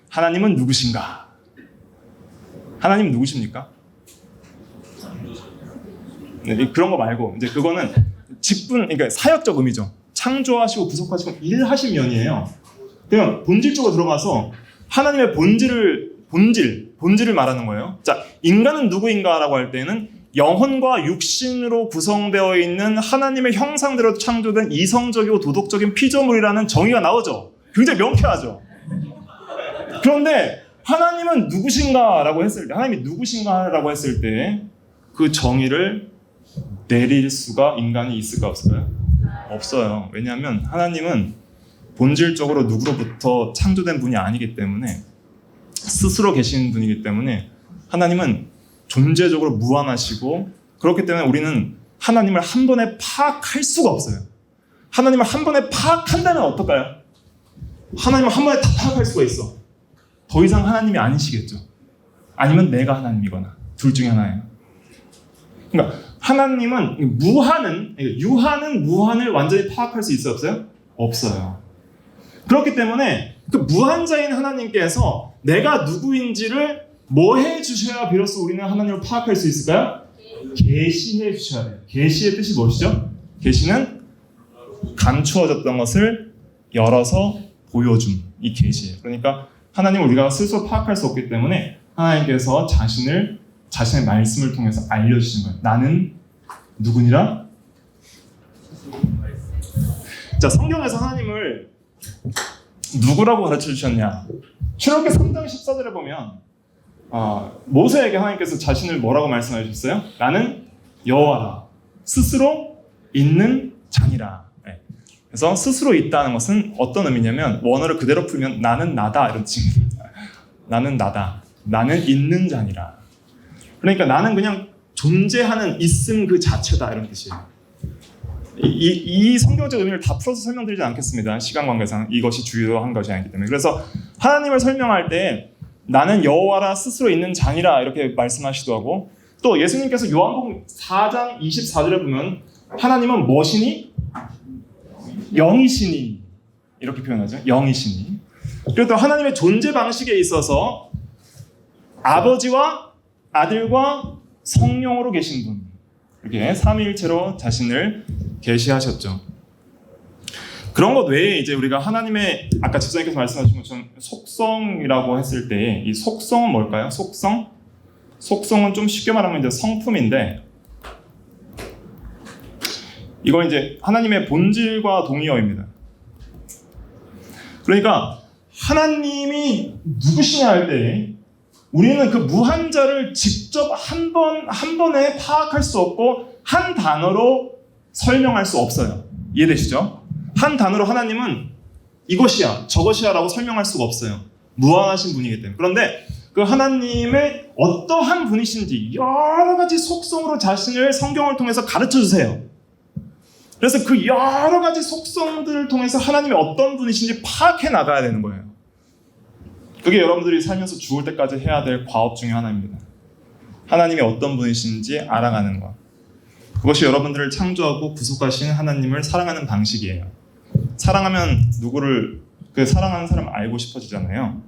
하나님은 누구신가? 하나님은 누구십니까? 그런 거 말고 이제 그거는 직분 그러니까 사역적 의미죠. 창조하시고 구속하시고 일하신 면이에요. 그냥 본질적으로 들어가서 하나님의 본질을 말하는 거예요. 자, 인간은 누구인가라고 할 때는 영혼과 육신으로 구성되어 있는 하나님의 형상대로 창조된 이성적이고 도덕적인 피조물이라는 정의가 나오죠. 굉장히 명쾌하죠. 그런데 하나님은 누구신가라고 했을 때, 하나님이 누구신가라고 했을 때 그 정의를 내릴 수가 인간이 있을까 없을까요? 없어요. 왜냐하면 하나님은 본질적으로 누구로부터 창조된 분이 아니기 때문에 스스로 계신 분이기 때문에 하나님은 존재적으로 무한하시고 그렇기 때문에 우리는 하나님을 한 번에 파악할 수가 없어요. 하나님을 한 번에 파악한다면 어떨까요? 하나님을 한 번에 다 파악할 수가 있어. 더 이상 하나님이 아니시겠죠. 아니면 내가 하나님이거나 둘 중에 하나예요. 그러니까 하나님은 유한은 무한을 완전히 파악할 수 있어요? 없어요? 없어요. 그렇기 때문에 그 무한자인 하나님께서 내가 누구인지를 뭐 해주셔야 비로소 우리는 하나님을 파악할 수 있을까요? 계시해 주셔야 돼요. 계시의 뜻이 무엇이죠? 계시는 감추어졌던 것을 열어서 보여줌, 이 계시예요. 그러니까 하나님을 우리가 스스로 파악할 수 없기 때문에 하나님께서 자신의 말씀을 통해서 알려주시는 거예요. 나는 누구니라? 자, 성경에서 하나님을 누구라고 가르쳐 주셨냐? 출애굽기 3장 14절에 보면 모세에게 하나님께서 자신을 뭐라고 말씀하셨어요? 나는 여호와라. 스스로 있는 자니라. 네. 그래서 스스로 있다는 것은 어떤 의미냐면 원어를 그대로 풀면 나는 나다 이런 뜻입니다. 나는 나다. 나는 있는 자니라. 그러니까 나는 그냥 존재하는 있음 그 자체다 이런 뜻이에요. 이 성경적 의미를 다 풀어서 설명드리지 않겠습니다. 시간 관계상 이것이 주요한 것이 아니기 때문에. 그래서 하나님을 설명할 때 나는 여호와라 스스로 있는 자니라 이렇게 말씀하시기도 하고 또 예수님께서 요한복음 4장 24절에 보면 하나님은 무엇이니? 영이시니 이렇게 표현하죠. 영이시니. 그리고 또 하나님의 존재 방식에 있어서 아버지와 아들과 성령으로 계신 분, 이렇게 삼위일체로 자신을 계시하셨죠. 그런 것 외에 이제 우리가 하나님의 아까 집사님께서 말씀하신 것처럼 속성이라고 했을 때 이 속성은 뭘까요? 속성은 좀 쉽게 말하면 이제 성품인데, 이건 이제 하나님의 본질과 동의어입니다. 그러니까 하나님이 누구시냐 할 때 우리는 그 무한자를 직접 한 번에 파악할 수 없고 한 단어로 설명할 수 없어요. 이해되시죠? 한 단어로 하나님은 이것이야 저것이야 라고 설명할 수가 없어요. 무한하신 분이기 때문에. 그런데 그 하나님의 어떠한 분이신지 여러 가지 속성으로 자신을 성경을 통해서 가르쳐 주세요. 그래서 그 여러 가지 속성들을 통해서 하나님이 어떤 분이신지 파악해 나가야 되는 거예요. 그게 여러분들이 살면서 죽을 때까지 해야 될 과업 중에 하나입니다. 하나님이 어떤 분이신지 알아가는 것. 그것이 여러분들을 창조하고 구속하신 하나님을 사랑하는 방식이에요. 사랑하면 누구를 그 사랑하는 사람 알고 싶어지잖아요.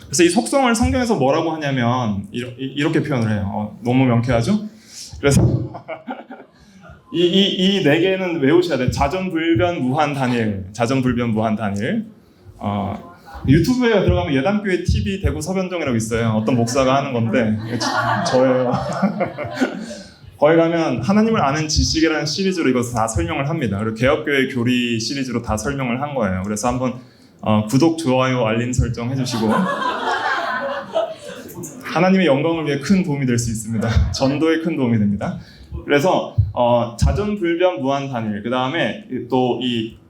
그래서 이 속성을 성경에서 뭐라고 하냐면 이렇게 표현을 해요. 너무 명쾌하죠? 그래서 이 네 개는 외우셔야 돼요. 자전불변 무한 단일. 자전불변 무한 단일. 유튜브에 들어가면 예담교회 TV 대구 서변동이라고 있어요. 어떤 목사가 하는 건데 저예요. 거기 가면 하나님을 아는 지식이라는 시리즈로 이것을 다 설명을 합니다. 그리고 개혁교회 교리 시리즈로 다 설명을 한 거예요. 그래서 한번 구독, 좋아요, 알림 설정 해주시고 하나님의 영광을 위해 큰 도움이 될 수 있습니다. 전도에 큰 도움이 됩니다. 그래서 자전불변 무한단일, 그 다음에 또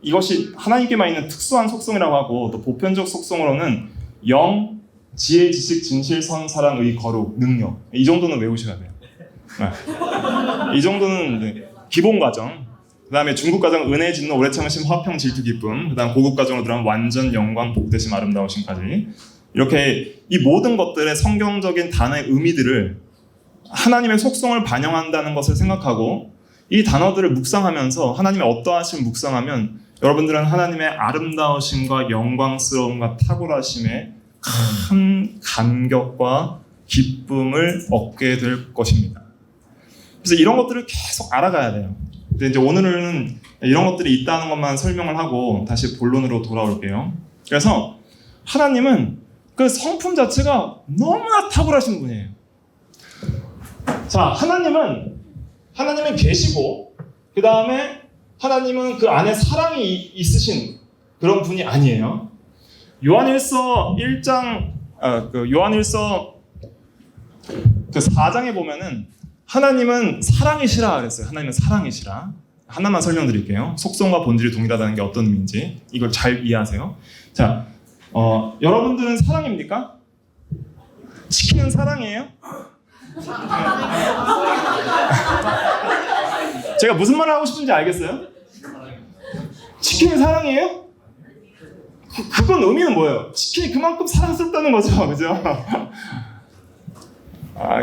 이것이 하나님께만 있는 특수한 속성이라고 하고, 또 보편적 속성으로는 영, 지혜, 지식, 진실, 선, 사랑, 의, 거룩, 능력, 이 정도는 외우셔야 돼요. 네. 이 정도는 기본 과정. 그 다음에 중급 과정 은혜, 진노, 오래 참으심, 화평, 질투, 기쁨. 그 다음 고급 과정으로 들어가면 완전, 영광, 복되심, 아름다우심까지. 이렇게 이 모든 것들의 성경적인 단어의 의미들을 하나님의 속성을 반영한다는 것을 생각하고 이 단어들을 묵상하면서 하나님의 어떠하심을 묵상하면 여러분들은 하나님의 아름다우심과 영광스러움과 탁월하심에 큰 감격과 기쁨을 얻게 될 것입니다. 그래서 이런 것들을 계속 알아가야 돼요. 근데 이제 오늘은 이런 것들이 있다는 것만 설명을 하고 다시 본론으로 돌아올게요. 그래서 하나님은 그 성품 자체가 너무나 탁월하신 분이에요. 자, 하나님은 계시고, 그 다음에 하나님은 그 안에 사랑이 있으신 그런 분이 아니에요. 요한일서 1장, 요한일서 그 4장에 보면은 하나님은 사랑이시라 그랬어요. 하나님은 사랑이시라. 하나만 설명드릴게요. 속성과 본질이 동일하다는 게 어떤 의미인지 이걸 잘 이해하세요. 자, 여러분들은 사랑입니까? 치킨은 사랑이에요? 제가 무슨 말을 하고 싶은지 알겠어요? 치킨이 사랑이에요? 그건 의미는 뭐예요? 치킨이 그만큼 사랑스럽다는 거죠, 그죠?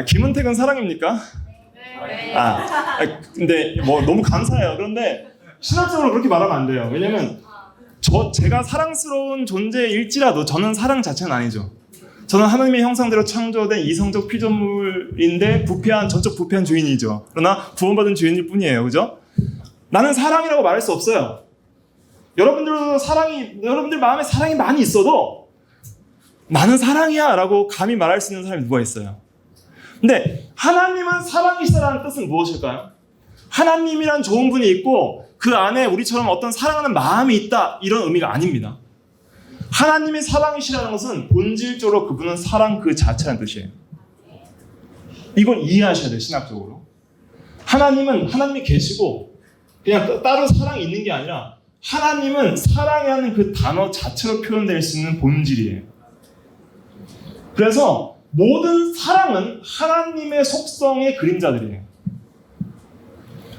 김은택은 사랑입니까? 근데 뭐 너무 감사해요. 그런데 신학적으로 그렇게 말하면 안 돼요. 왜냐면 제가 사랑스러운 존재일지라도 저는 사랑 자체는 아니죠. 저는 하나님의 형상대로 창조된 이성적 피조물인데 전적 부패한 주인이죠. 그러나 구원받은 주인일 뿐이에요. 그죠? 나는 사랑이라고 말할 수 없어요. 여러분들 마음에 사랑이 많이 있어도 나는 사랑이야 라고 감히 말할 수 있는 사람이 누가 있어요? 근데 하나님은 사랑이시다라는 뜻은 무엇일까요? 하나님이란 좋은 분이 있고 그 안에 우리처럼 어떤 사랑하는 마음이 있다, 이런 의미가 아닙니다. 하나님의 사랑이시라는 것은 본질적으로 그분은 사랑 그 자체라는 뜻이에요. 이걸 이해하셔야 돼요, 신학적으로. 하나님이 계시고 그냥 따로 사랑이 있는 게 아니라 하나님은 사랑이라는 그 단어 자체로 표현될 수 있는 본질이에요. 그래서 모든 사랑은 하나님의 속성의 그림자들이에요.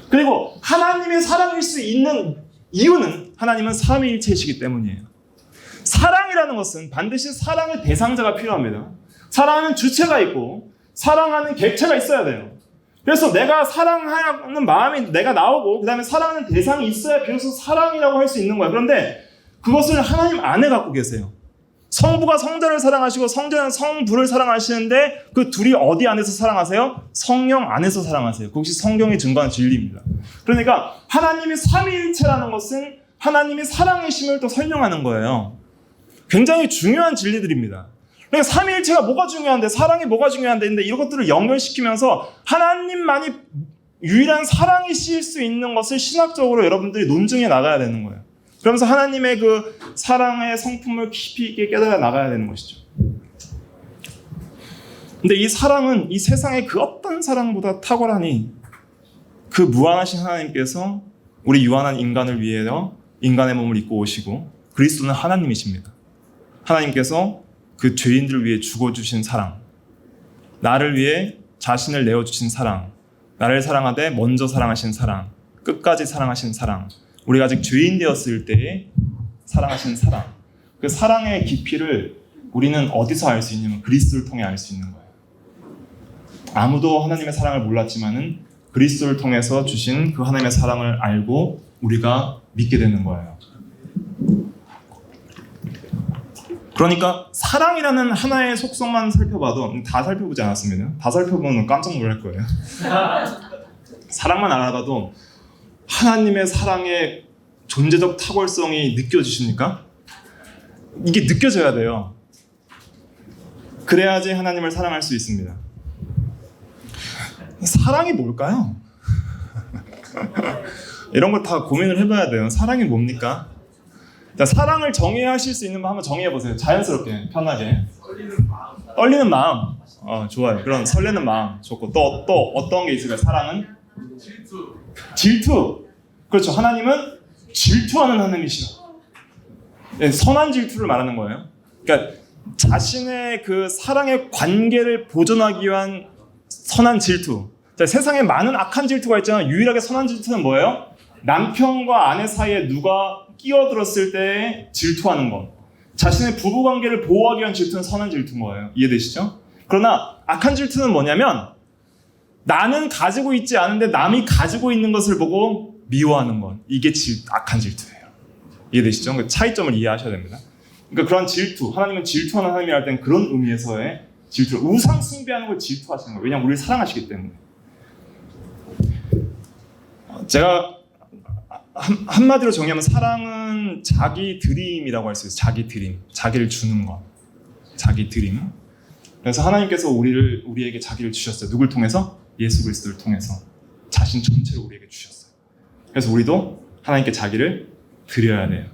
그리고 하나님의 사랑일 수 있는 이유는 하나님은 삼위일체이시기 때문이에요. 사랑이라는 것은 반드시 사랑의 대상자가 필요합니다. 사랑하는 주체가 있고 사랑하는 객체가 있어야 돼요. 그래서 내가 사랑하는 마음이 내가 나오고 그 다음에 사랑하는 대상이 있어야 비로소 사랑이라고 할 수 있는 거야. 그런데 그것을 하나님 안에 갖고 계세요. 성부가 성자를 사랑하시고 성자는 성부를 사랑하시는데 그 둘이 어디 안에서 사랑하세요? 성령 안에서 사랑하세요. 그것이 성경이 증거하는 진리입니다. 그러니까 하나님이 삼위일체라는 것은 하나님이 사랑이심을 또 설명하는 거예요. 굉장히 중요한 진리들입니다. 그러니까 삼위일체가 뭐가 중요한데, 사랑이 뭐가 중요한데, 근데 이런 것들을 연결시키면서 하나님만이 유일한 사랑이실 수 있는 것을 신학적으로 여러분들이 논증해 나가야 되는 거예요. 그러면서 하나님의 그 사랑의 성품을 깊이 있게 깨달아 나가야 되는 것이죠. 근데 이 사랑은 이 세상의 그 어떤 사랑보다 탁월하니 그 무한하신 하나님께서 우리 유한한 인간을 위해서 인간의 몸을 입고 오시고 그리스도는 하나님이십니다. 하나님께서 그 죄인들을 위해 죽어주신 사랑, 나를 위해 자신을 내어주신 사랑, 나를 사랑하되 먼저 사랑하신 사랑, 끝까지 사랑하신 사랑, 우리가 아직 죄인 되었을 때에 사랑하신 사랑, 그 사랑의 깊이를 우리는 어디서 알 수 있냐면 그리스도를 통해 알 수 있는 거예요. 아무도 하나님의 사랑을 몰랐지만은 그리스도를 통해서 주신 그 하나님의 사랑을 알고 우리가 믿게 되는 거예요. 그러니까 사랑이라는 하나의 속성만 살펴봐도, 다 살펴보지 않았습니다. 다 살펴보면 깜짝 놀랄 거예요. 사랑만 알아봐도 하나님의 사랑의 존재적 탁월성이 느껴지십니까? 이게 느껴져야 돼요. 그래야지 하나님을 사랑할 수 있습니다. 사랑이 뭘까요? 이런 걸 다 고민을 해봐야 돼요. 사랑이 뭡니까? 자, 사랑을 정의하실 수 있는 거 한번 정의해보세요. 자연스럽게, 편하게. 떨리는 마음. 좋아요. 그런 설레는 마음 좋고, 또 어떤 게 있을까요? 사랑은? 질투. 그렇죠. 하나님은 질투하는 하나님이시죠. 네, 선한 질투를 말하는 거예요. 그러니까 자신의 그 사랑의 관계를 보존하기 위한 선한 질투. 자, 세상에 많은 악한 질투가 있잖아요. 유일하게 선한 질투는 뭐예요? 남편과 아내 사이에 누가 끼어들었을 때 질투하는 것. 자신의 부부관계를 보호하기 위한 질투는 선한 질투인 거예요. 이해되시죠? 그러나 악한 질투는 뭐냐면 나는 가지고 있지 않은데 남이 가지고 있는 것을 보고 미워하는 것. 이게 악한 질투예요. 이해되시죠? 그 차이점을 이해하셔야 됩니다. 그러니까 그런 질투, 하나님은 질투하는 하나님이라 할 때는 그런 의미에서의 질투, 우상 숭배하는 걸 질투하시는 거예요. 왜냐하면 우리를 사랑하시기 때문에. 제가 한마디로 정의하면 사랑은 자기 드림이라고 할 수 있어요. 자기 드림, 자기를 주는 것, 자기 드림. 그래서 하나님께서 우리에게 자기를 주셨어요. 누굴 통해서? 예수 그리스도를 통해서 자신 전체를 우리에게 주셨어요. 그래서 우리도 하나님께 자기를 드려야 돼요.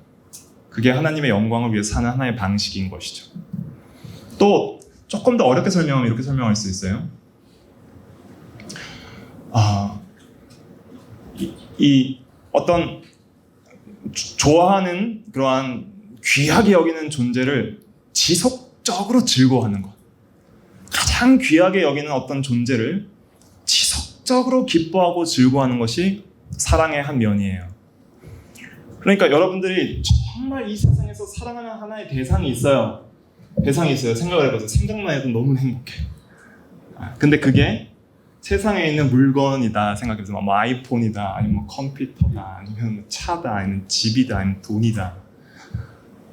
그게 하나님의 영광을 위해서 사는 하나의 방식인 것이죠. 또 조금 더 어렵게 설명하면 이렇게 설명할 수 있어요. 이 어떤 좋아하는 그러한 귀하게 여기는 존재를 지속적으로 즐거워하는 것. 가장 귀하게 여기는 어떤 존재를 지속적으로 기뻐하고 즐거워하는 것이 사랑의 한 면이에요. 그러니까 여러분들이 정말 이 세상에서 사랑하는 하나의 대상이 있어요. 생각을 해보세요. 생각만 해도 너무 행복해요. 근데 그게 세상에 있는 물건이다 생각해보세요. 뭐 아이폰이다, 아니면 뭐 컴퓨터다, 아니면 뭐 차다, 아니면 집이다, 아니면 돈이다.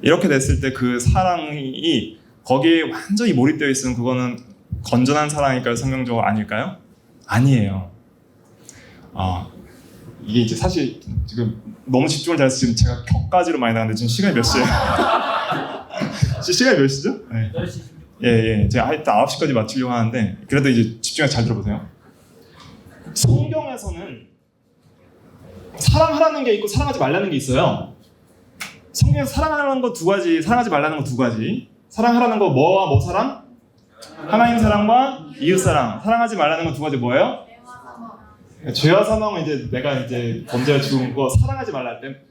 이렇게 됐을 때 그 사랑이 거기에 완전히 몰입되어 있으면 그거는 건전한 사랑일까요? 성경적으로 아닐까요? 아니에요. 이게 이제 사실 지금 너무 집중을 잘해서 지금 제가 격까지로 많이 나갔는데 지금 시간이 몇 시예요? 시간이 몇 시죠? 네. 10시. 예. 제가 일단 9시까지 맞추려고 하는데 그래도 이제 집중해서 잘 들어보세요. 성경에서는 사랑하라는 게 있고 사랑하지 말라는 게 있어요. 성경에서 사랑하라는 거 두 가지, 사랑하지 말라는 거 두 가지. 사랑하라는 거 뭐와 뭐 사랑? 하나님 사랑과 이웃 사랑. 사랑하지 말라는 건 두 가지 뭐예요? 죄와 사망은 이제 내가 이제 범죄를 죽은 거. 사랑하지 말라 할 때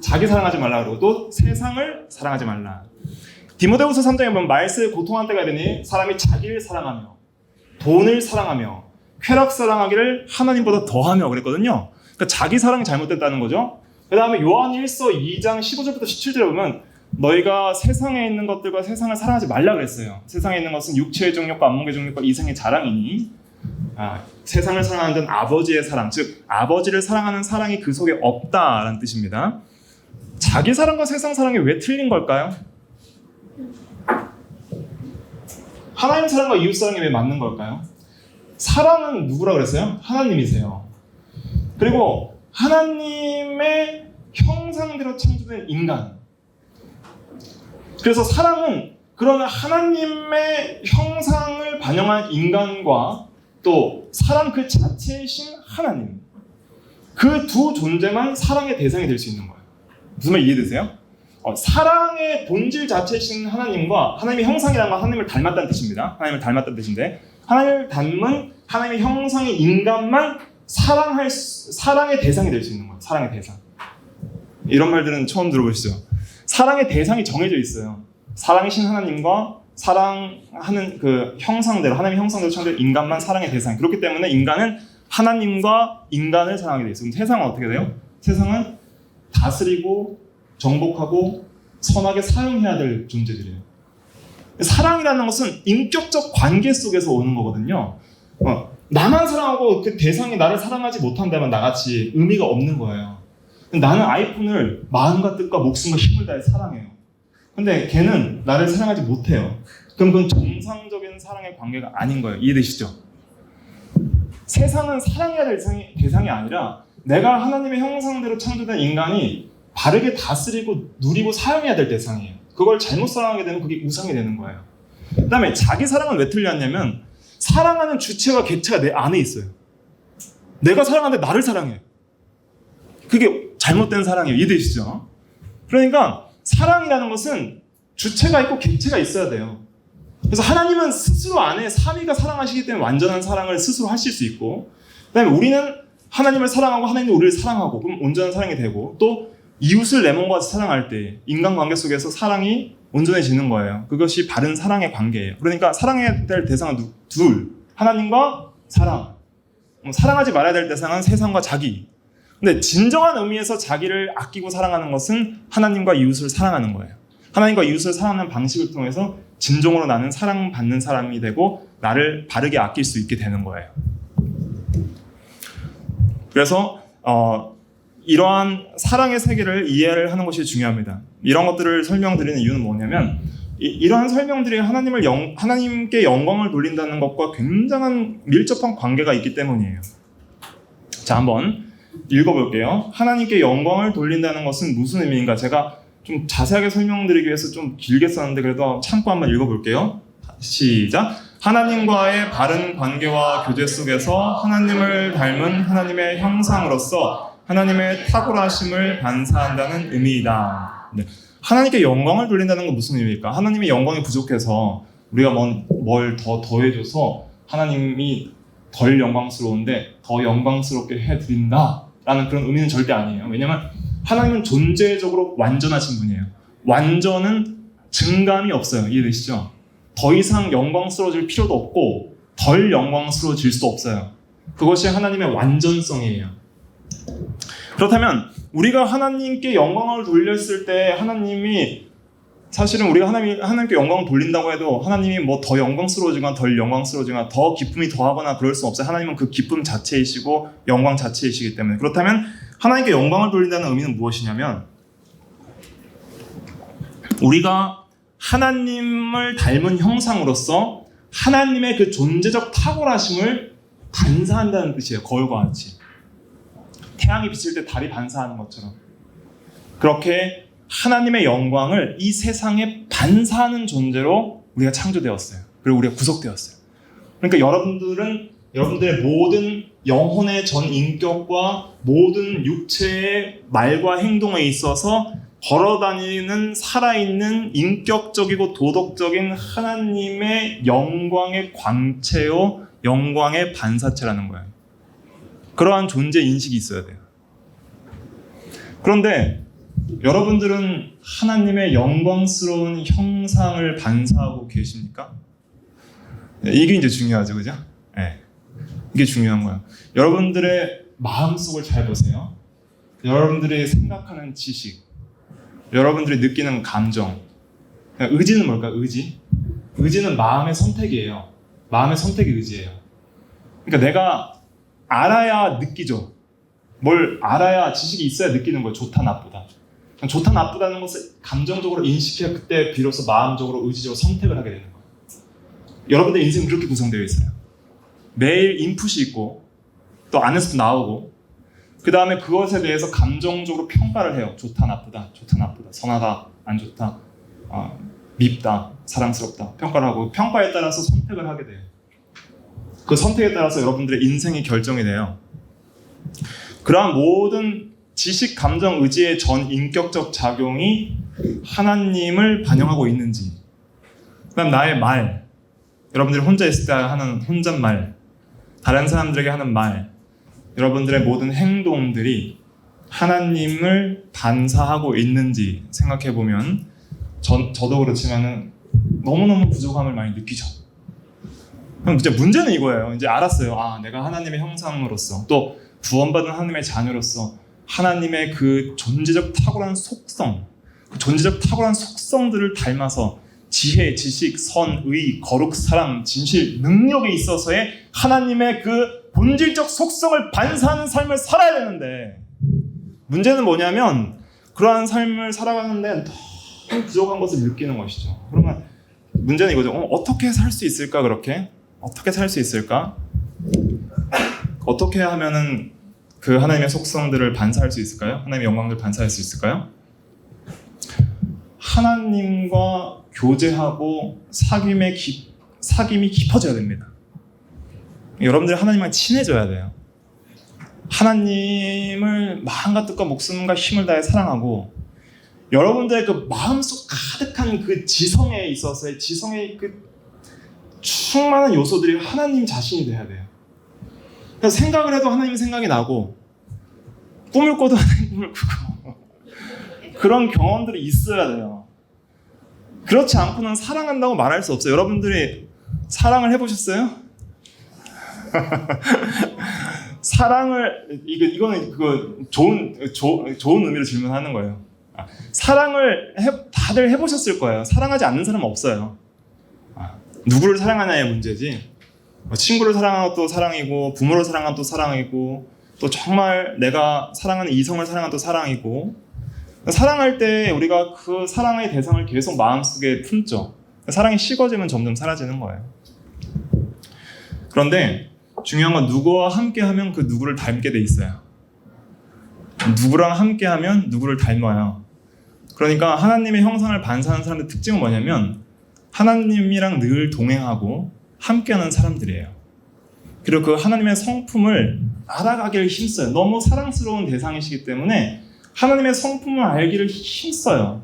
자기 사랑하지 말라 그러고 또 세상을 사랑하지 말라. 디모데후서 3장에 보면 말세에 고통한 때가 되니 사람이 자기를 사랑하며 돈을 사랑하며 쾌락 사랑하기를 하나님보다 더하며 그랬거든요. 그러니까 자기 사랑이 잘못됐다는 거죠. 그 다음에 요한 1서 2장 15절부터 17절에 보면 너희가 세상에 있는 것들과 세상을 사랑하지 말라 그랬어요. 세상에 있는 것은 육체의 정욕과 안목의 정욕과 이생의 자랑이니 세상을 사랑하는 데는 아버지의 사랑, 즉 아버지를 사랑하는 사랑이 그 속에 없다라는 뜻입니다. 자기 사랑과 세상 사랑이 왜 틀린 걸까요? 하나님 사랑과 이웃 사랑이 왜 맞는 걸까요? 사랑은 누구라 그랬어요? 하나님이세요. 그리고 하나님의 형상대로 창조된 인간. 그래서 사랑은 그런 하나님의 형상을 반영한 인간과 또 사랑 그 자체이신 하나님, 그 두 존재만 사랑의 대상이 될 수 있는 거예요. 무슨 말 이해되세요? 사랑의 본질 자체이신 하나님과 하나님의 형상이라는 건 하나님을 닮았다는 뜻입니다. 하나님을 닮았다는 뜻인데 하나님을 닮은 하나님의 형상의 인간만 사랑의 대상이 될 수 있는 거예요. 사랑의 대상. 이런 말들은 처음 들어보시죠? 사랑의 대상이 정해져 있어요. 사랑이신 하나님과 사랑하는 그 형상대로 하나님의 형상대로 창조된 인간만 사랑의 대상. 그렇기 때문에 인간은 하나님과 인간을 사랑하게 돼 있어요. 그럼 세상은 어떻게 돼요? 세상은 다스리고 정복하고 선하게 사용해야 될 존재들이에요. 사랑이라는 것은 인격적 관계 속에서 오는 거거든요. 나만 사랑하고 그 대상이 나를 사랑하지 못한다면 나같이 의미가 없는 거예요. 나는 아이폰을 마음과 뜻과 목숨과 힘을 다해 사랑해요. 근데 걔는 나를 사랑하지 못해요. 그럼 그건 정상적인 사랑의 관계가 아닌 거예요. 이해되시죠? 세상은 사랑해야 될 대상이 아니라 내가 하나님의 형상대로 창조된 인간이 바르게 다스리고 누리고 사용해야 될 대상이에요. 그걸 잘못 사랑하게 되면 그게 우상이 되는 거예요. 그 다음에 자기 사랑은 왜 틀렸냐면 사랑하는 주체와 객체가 내 안에 있어요. 내가 사랑하는데 나를 사랑해. 그게 잘못된 사랑이에요. 이해되시죠? 그러니까 사랑이라는 것은 주체가 있고 객체가 있어야 돼요. 그래서 하나님은 스스로 안에 삼위가 사랑하시기 때문에 완전한 사랑을 스스로 하실 수 있고, 그 다음에 우리는 하나님을 사랑하고 하나님도 우리를 사랑하고 그럼 온전한 사랑이 되고, 또 이웃을 내 몸과 같이 사랑할 때 인간관계 속에서 사랑이 온전해지는 거예요. 그것이 바른 사랑의 관계예요. 그러니까 사랑해야 될 대상은 둘, 하나님과 사랑. 사랑하지 말아야 될 대상은 세상과 자기. 근데 진정한 의미에서 자기를 아끼고 사랑하는 것은 하나님과 이웃을 사랑하는 거예요. 하나님과 이웃을 사랑하는 방식을 통해서 진정으로 나는 사랑받는 사람이 되고 나를 바르게 아낄 수 있게 되는 거예요. 그래서 이러한 사랑의 세계를 이해를 하는 것이 중요합니다. 이런 것들을 설명드리는 이유는 뭐냐면 이러한 설명들이 하나님께 영광을 돌린다는 것과 굉장한 밀접한 관계가 있기 때문이에요. 자, 한번 읽어볼게요. 하나님께 영광을 돌린다는 것은 무슨 의미인가? 제가 좀 자세하게 설명드리기 위해서 좀 길게 썼는데 그래도 참고 한번 읽어볼게요. 시작. 하나님과의 바른 관계와 교제 속에서 하나님을 닮은 하나님의 형상으로서 하나님의 탁월하심을 반사한다는 의미이다. 네. 하나님께 영광을 돌린다는 건 무슨 의미일까? 하나님의 영광이 부족해서 우리가 뭘 더 더해줘서 하나님이 덜 영광스러운데 더 영광스럽게 해드린다라는 그런 의미는 절대 아니에요. 왜냐하면 하나님은 존재적으로 완전하신 분이에요. 완전은 증감이 없어요. 이해되시죠? 더 이상 영광스러워질 필요도 없고 덜 영광스러워질 수도 없어요. 그것이 하나님의 완전성이에요. 그렇다면 우리가 하나님께 영광을 돌렸을 때 하나님이 사실은 우리가 하나님께 영광을 돌린다고 해도 하나님이 뭐 더 영광스러워지거나 덜 영광스러워지거나 더 기쁨이 더하거나 그럴 수 없어요. 하나님은 그 기쁨 자체이시고 영광 자체이시기 때문에. 그렇다면 하나님께 영광을 돌린다는 의미는 무엇이냐면 우리가 하나님을 닮은 형상으로서 하나님의 그 존재적 탁월하심을 반사한다는 뜻이에요. 거울과 같이. 태양이 비칠 때 달이 반사하는 것처럼 그렇게 하나님의 영광을 이 세상에 반사하는 존재로 우리가 창조되었어요. 그리고 우리가 구속되었어요. 그러니까 여러분들의 모든 영혼의 전 인격과 모든 육체의 말과 행동에 있어서 걸어다니는 살아있는 인격적이고 도덕적인 하나님의 영광의 광채요, 영광의 반사체라는 거예요. 그러한 존재 인식이 있어야 돼요. 그런데 여러분들은 하나님의 영광스러운 형상을 반사하고 계십니까? 이게 이제 중요하죠, 그죠? 네. 이게 중요한 거예요. 여러분들의 마음속을 잘 보세요. 여러분들이 생각하는 지식, 여러분들이 느끼는 감정. 의지는 뭘까요? 의지는 마음의 선택이에요. 마음의 선택이 의지예요. 그러니까 내가 알아야 느끼죠. 뭘 알아야 지식이 있어야 느끼는 거예요. 좋다 나쁘다. 좋다 나쁘다는 것을 감정적으로 인식해야 그때 비로소 마음적으로 의지적으로 선택을 하게 되는 거예요. 여러분들 인생은 그렇게 구성되어 있어요. 매일 인풋이 있고 또 안에서도 나오고 그 다음에 그것에 대해서 감정적으로 평가를 해요. 좋다 나쁘다, 좋다 나쁘다, 선하다 안 좋다, 밉다 사랑스럽다 평가를 하고 평가에 따라서 선택을 하게 돼요. 그 선택에 따라서 여러분들의 인생이 결정이 돼요. 그러한 모든 지식, 감정, 의지의 전 인격적 작용이 하나님을 반영하고 있는지, 그다음 나의 말, 여러분들이 혼자 있을 때 하는 혼잣말, 다른 사람들에게 하는 말, 여러분들의 모든 행동들이 하나님을 반사하고 있는지 생각해 보면 저도 그렇지만은 너무너무 부족함을 많이 느끼죠. 그럼 이제 문제는 이거예요. 이제 알았어요. 내가 하나님의 형상으로서 또 구원받은 하나님의 자녀로서 하나님의 그 존재적 탁월한 속성, 그 존재적 탁월한 속성들을 닮아서 지혜, 지식, 선, 의, 거룩, 사랑, 진실, 능력에 있어서의 하나님의 그 본질적 속성을 반사하는 삶을 살아야 되는데, 문제는 뭐냐면 그러한 삶을 살아가는데 너무 부족한 것을 느끼는 것이죠. 그러면 문제는 이거죠. 어떻게 살 수 있을까? 그렇게 어떻게 살 수 있을까? 어떻게 하면은 그 하나님의 속성들을 반사할 수 있을까요? 하나님의 영광을 반사할 수 있을까요? 하나님과 교제하고 사귐이 깊어져야 됩니다. 여러분들 하나님과 친해져야 돼요. 하나님을 마음과 뜻과 목숨과 힘을 다해 사랑하고 여러분들의 그 마음속 가득한 그 지성에 있어서의 지성의 그 충만한 요소들이 하나님 자신이 돼야 돼요. 그래서 생각을 해도 하나님 생각이 나고 꿈을 꿔도 하나님 꿈을 꾸고 그런 경험들이 있어야 돼요. 그렇지 않고는 사랑한다고 말할 수 없어요. 여러분들이 사랑을 해보셨어요? 사랑을 이거는 그거 좋은 의미로 질문하는 거예요. 사랑을 다들 해보셨을 거예요. 사랑하지 않는 사람은 없어요. 누구를 사랑하냐의 문제지. 친구를 사랑하는 것도 사랑이고 부모를 사랑하는 것도 사랑이고 또 정말 내가 사랑하는 이성을 사랑하는 것도 사랑이고, 사랑할 때 우리가 그 사랑의 대상을 계속 마음속에 품죠. 사랑이 식어지면 점점 사라지는 거예요. 그런데 중요한 건 누구와 함께하면 그 누구를 닮게 돼 있어요. 누구랑 함께하면 누구를 닮아요. 그러니까 하나님의 형상을 반사하는 사람의 특징은 뭐냐면 하나님이랑 늘 동행하고 함께하는 사람들이에요. 그리고 그 하나님의 성품을 알아가기를 힘써요. 너무 사랑스러운 대상이시기 때문에 하나님의 성품을 알기를 힘써요.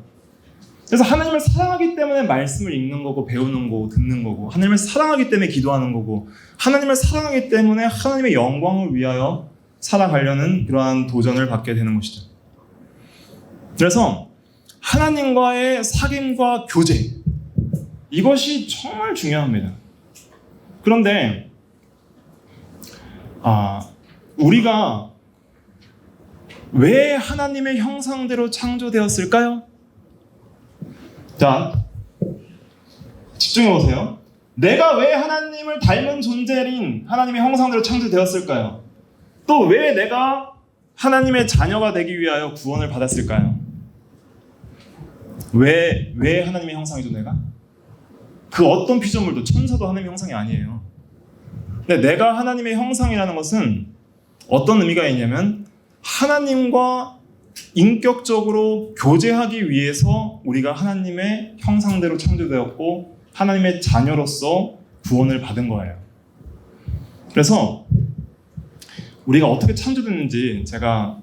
그래서 하나님을 사랑하기 때문에 말씀을 읽는 거고 배우는 거고 듣는 거고, 하나님을 사랑하기 때문에 기도하는 거고, 하나님을 사랑하기 때문에 하나님의 영광을 위하여 살아가려는 그러한 도전을 받게 되는 것이죠. 그래서 하나님과의 사귐과 교제, 이것이 정말 중요합니다. 그런데 우리가 왜 하나님의 형상대로 창조되었을까요? 자, 집중해 보세요. 내가 왜 하나님을 닮은 존재인 하나님의 형상대로 창조되었을까요? 또 왜 내가 하나님의 자녀가 되기 위하여 구원을 받았을까요? 왜 하나님의 형상이죠, 내가? 그 어떤 피조물도, 천사도 하나님의 형상이 아니에요. 근데 내가 하나님의 형상이라는 것은 어떤 의미가 있냐면 하나님과 인격적으로 교제하기 위해서 우리가 하나님의 형상대로 창조되었고 하나님의 자녀로서 구원을 받은 거예요. 그래서 우리가 어떻게 창조됐는지 제가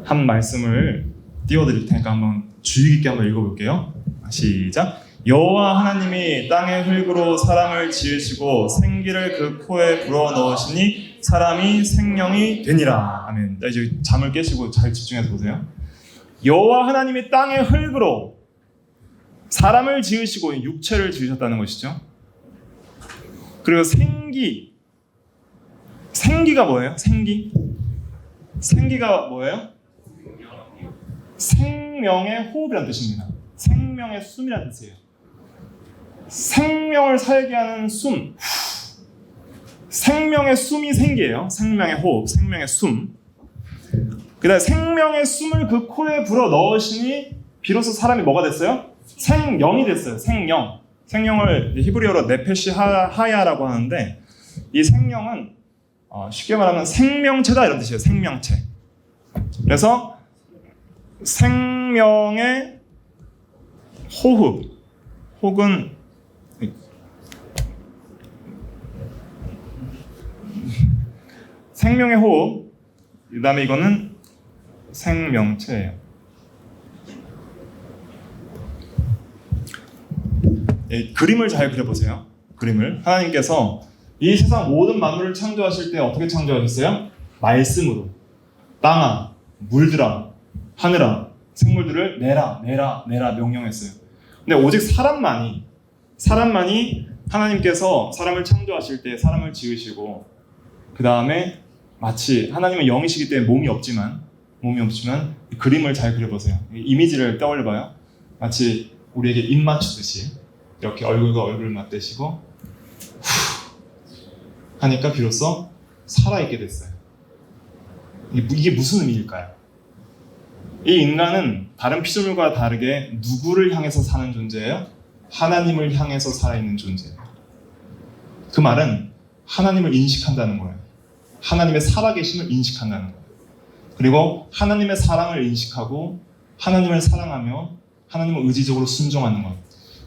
한 말씀을 띄워드릴 테니까 한번 주의 깊게 한번 읽어볼게요. 시작. 여호와 하나님이 땅의 흙으로 사람을 지으시고 생기를 그 코에 불어넣으시니 사람이 생명이 되니라. 아멘. 이제 잠을 깨시고 잘 집중해서 보세요. 여호와 하나님이 땅의 흙으로 사람을 지으시고 육체를 지으셨다는 것이죠. 그리고 생기가 뭐예요? 생기가 뭐예요? 생명의 호흡이라는 뜻입니다. 생명의 숨이라는 뜻이에요. 생명을 살게 하는 숨. 생명의 숨이 생기예요. 생명의 호흡, 생명의 숨. 그다음에 생명의 숨을 그 코에 불어 넣으시니 비로소 사람이 뭐가 됐어요? 생영이 됐어요. 생영. 생명을 히브리어로 네페시 하야라고 하는데 이 생명은 쉽게 말하면 생명체다 이런 뜻이에요. 생명체. 그래서 생명의 호흡 혹은 생명의 호흡 그 다음에 이거는 생명체예요. 그림을 잘 그려보세요. 그림을 하나님께서 이 세상 모든 만물을 창조하실 때 어떻게 창조하셨어요? 말씀으로 땅아, 물들아, 하늘아, 생물들을 내라 명령했어요. 근데 오직 사람만이 하나님께서 사람을 창조하실 때 사람을 지으시고 그 다음에 마치 하나님은 영이시기 때문에 몸이 없지만 그림을 잘 그려보세요. 이미지를 떠올려봐요. 마치 우리에게 입 맞추듯이 이렇게 얼굴과 얼굴을 맞대시고 하니까 비로소 살아있게 됐어요. 이게 무슨 의미일까요? 이 인간은 다른 피조물과 다르게 누구를 향해서 사는 존재예요? 하나님을 향해서 살아있는 존재예요. 그 말은 하나님을 인식한다는 거예요. 하나님의 살아계심을 인식한다는 거예요. 그리고 하나님의 사랑을 인식하고 하나님을 사랑하며 하나님을 의지적으로 순종하는 것.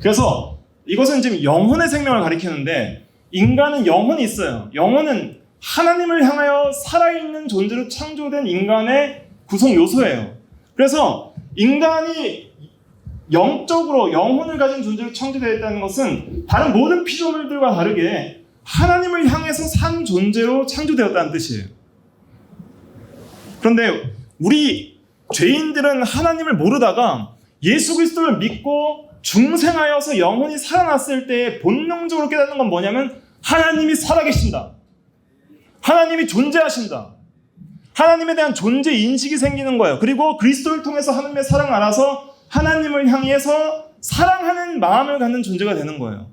그래서 이것은 지금 영혼의 생명을 가리키는데 인간은 영혼이 있어요. 영혼은 하나님을 향하여 살아있는 존재로 창조된 인간의 구성 요소예요. 그래서 인간이 영적으로 영혼을 가진 존재로 창조되어 있다는 것은 다른 모든 피조물들과 다르게 하나님을 향해서 산 존재로 창조되었다는 뜻이에요. 그런데 우리 죄인들은 하나님을 모르다가 예수 그리스도를 믿고 중생하여서 영혼이 살아났을 때 본능적으로 깨닫는 건 뭐냐면 하나님이 살아계신다. 하나님이 존재하신다. 하나님에 대한 존재 인식이 생기는 거예요. 그리고 그리스도를 통해서 하나님의 사랑을 알아서 하나님을 향해서 사랑하는 마음을 갖는 존재가 되는 거예요.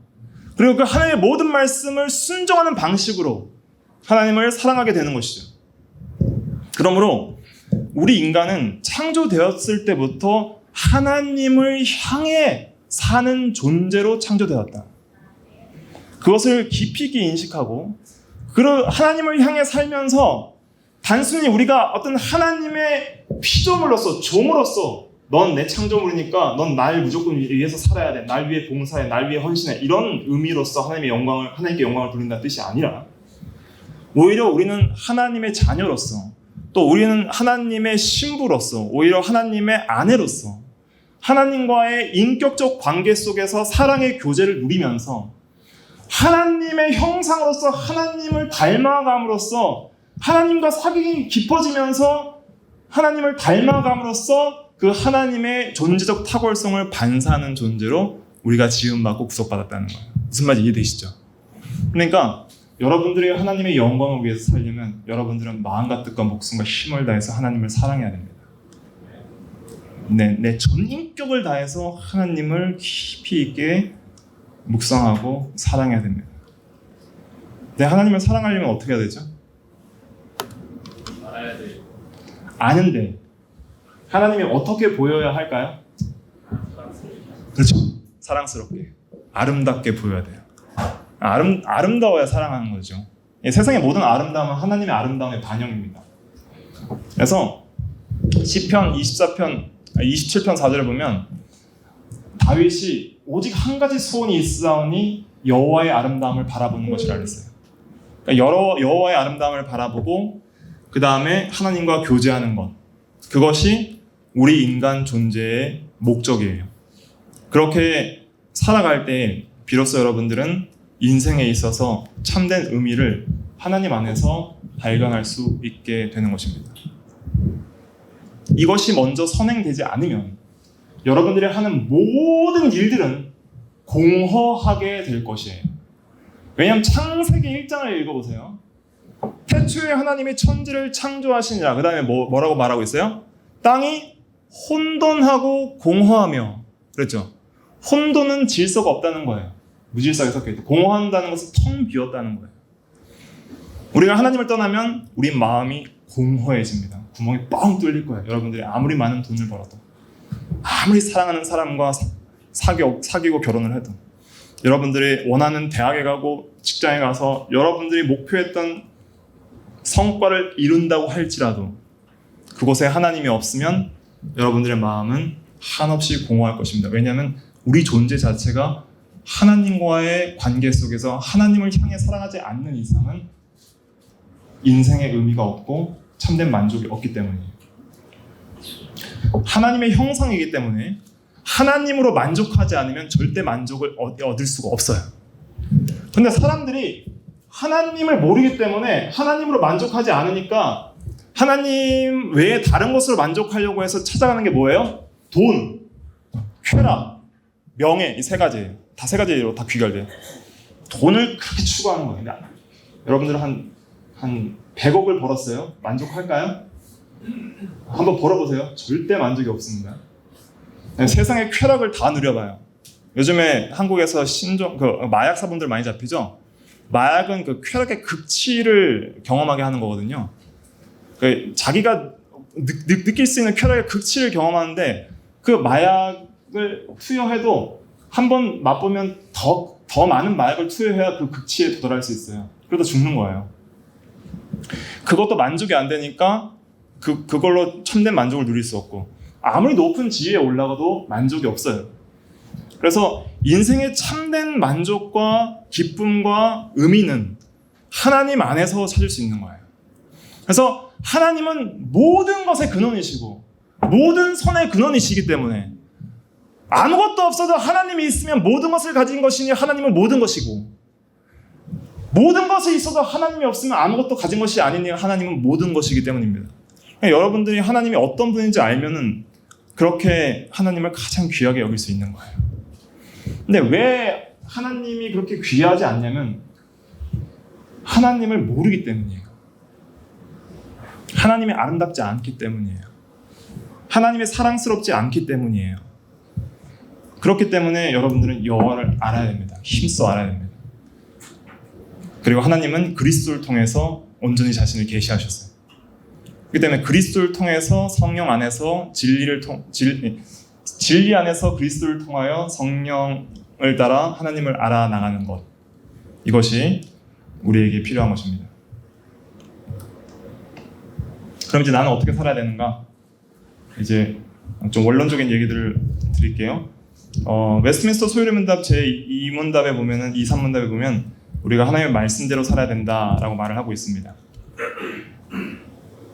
그리고 그 하나님의 모든 말씀을 순종하는 방식으로 하나님을 사랑하게 되는 것이죠. 그러므로 우리 인간은 창조되었을 때부터 하나님을 향해 사는 존재로 창조되었다. 그것을 깊이 있게 인식하고 하나님을 향해 살면서 단순히 우리가 어떤 하나님의 피조물로서 종으로서 넌 내 창조물이니까 넌 날 무조건 위해서 살아야 돼. 날 위해 봉사해. 날 위해 헌신해. 이런 의미로서 하나님께 영광을 돌린다는 뜻이 아니라 오히려 우리는 하나님의 자녀로서 또 우리는 하나님의 신부로서 오히려 하나님의 아내로서 하나님과의 인격적 관계 속에서 사랑의 교제를 누리면서 하나님의 형상으로서 하나님을 닮아감으로써 하나님과 사귐이 깊어지면서 하나님을 닮아감으로써 그 하나님의 존재적 탁월성을 반사하는 존재로 우리가 지음받고 구속받았다는 거예요. 무슨 말인지 이해되시죠? 그러니까 여러분들이 하나님의 영광을 위해서 살려면 여러분들은 마음과 뜻과 목숨과 힘을 다해서 하나님을 사랑해야 됩니다. 내 전 인격을 다해서 하나님을 깊이 있게 묵상하고 사랑해야 됩니다. 내 하나님을 사랑하려면 어떻게 해야 되죠? 알아야 돼요. 아는데 하나님이 어떻게 보여야 할까요? 그렇죠. 사랑스럽게, 아름답게 보여야 돼요. 아름다워야 사랑하는 거죠. 세상의 모든 아름다움은 하나님의 아름다움의 반영입니다. 그래서 시편 27편 4절을 보면 다윗이 오직 한 가지 소원이 있사오니 여호와의 아름다움을 바라보는 것이라 그랬어요. 그러니까 여호와의 아름다움을 바라보고 그 다음에 하나님과 교제하는 것, 그것이 우리 인간 존재의 목적이에요. 그렇게 살아갈 때 비로소 여러분들은 인생에 있어서 참된 의미를 하나님 안에서 발견할 수 있게 되는 것입니다. 이것이 먼저 선행되지 않으면 여러분들이 하는 모든 일들은 공허하게 될 것이에요. 왜냐하면 창세기 1장을 읽어보세요. 태초에 하나님이 천지를 창조하시니라. 그 다음에 뭐라고 말하고 있어요? 땅이 혼돈하고 공허하며, 그랬죠? 혼돈은 질서가 없다는 거예요. 무질서하게 섞여있다. 공허한다는 것은 텅 비었다는 거예요. 우리가 하나님을 떠나면 우리 마음이 공허해집니다. 구멍이 뻥 뚫릴 거예요. 여러분들이 아무리 많은 돈을 벌어도, 아무리 사랑하는 사람과 사귀고 결혼을 해도, 여러분들이 원하는 대학에 가고 직장에 가서 여러분들이 목표했던 성과를 이룬다고 할지라도 그곳에 하나님이 없으면 여러분들의 마음은 한없이 공허할 것입니다. 왜냐하면 우리 존재 자체가 하나님과의 관계 속에서 하나님을 향해 사랑하지 않는 이상은 인생의 의미가 없고 참된 만족이 없기 때문이에요. 하나님의 형상이기 때문에 하나님으로 만족하지 않으면 절대 만족을 얻을 수가 없어요. 근데 사람들이 하나님을 모르기 때문에 하나님으로 만족하지 않으니까 하나님 외에 다른 것으로 만족하려고 해서 찾아가는 게 뭐예요? 돈, 쾌락, 명예, 이 세 가지예요. 다 세 가지로 다 귀결돼요. 돈을 그렇게 추구하는 거예요. 여러분들은 한 100억을 벌었어요. 만족할까요? 한번 벌어보세요. 절대 만족이 없습니다. 세상의 쾌락을 다 누려봐요. 요즘에 한국에서 마약 사범들 많이 잡히죠? 마약은 그 쾌락의 극치를 경험하게 하는 거거든요. 자기가 느낄 수 있는 쾌락의 극치를 경험하는데 그 마약을 투여해도 한번 맛보면 더 많은 마약을 투여해야 그 극치에 도달할 수 있어요. 그러다 죽는 거예요. 그것도 만족이 안 되니까 그걸로 참된 만족을 누릴 수 없고, 아무리 높은 지위에 올라가도 만족이 없어요. 그래서 인생의 참된 만족과 기쁨과 의미는 하나님 안에서 찾을 수 있는 거예요. 그래서 하나님은 모든 것의 근원이시고 모든 선의 근원이시기 때문에 아무것도 없어도 하나님이 있으면 모든 것을 가진 것이니 하나님은 모든 것이고, 모든 것이 있어도 하나님이 없으면 아무것도 가진 것이 아니니 하나님은 모든 것이기 때문입니다. 여러분들이 하나님이 어떤 분인지 알면은 그렇게 하나님을 가장 귀하게 여길 수 있는 거예요. 근데 왜 하나님이 그렇게 귀하지 않냐면 하나님을 모르기 때문이에요. 하나님이 아름답지 않기 때문이에요. 하나님이 사랑스럽지 않기 때문이에요. 그렇기 때문에 여러분들은 여호와를 알아야 됩니다. 힘써 알아야 됩니다. 그리고 하나님은 그리스도를 통해서 온전히 자신을 계시하셨어요. 그렇기 때문에 그리스도를 통해서 성령 안에서 진리 안에서 그리스도를 통하여 성령을 따라 하나님을 알아나가는 것, 이것이 우리에게 필요한 것입니다. 그럼 이제 나는 어떻게 살아야 되는가? 이제 좀 원론적인 얘기들을 드릴게요. 웨스트민스터 소유문답 제2문답에 보면은 2, 3문답에 보면 우리가 하나님의 말씀대로 살아야 된다라고 말을 하고 있습니다.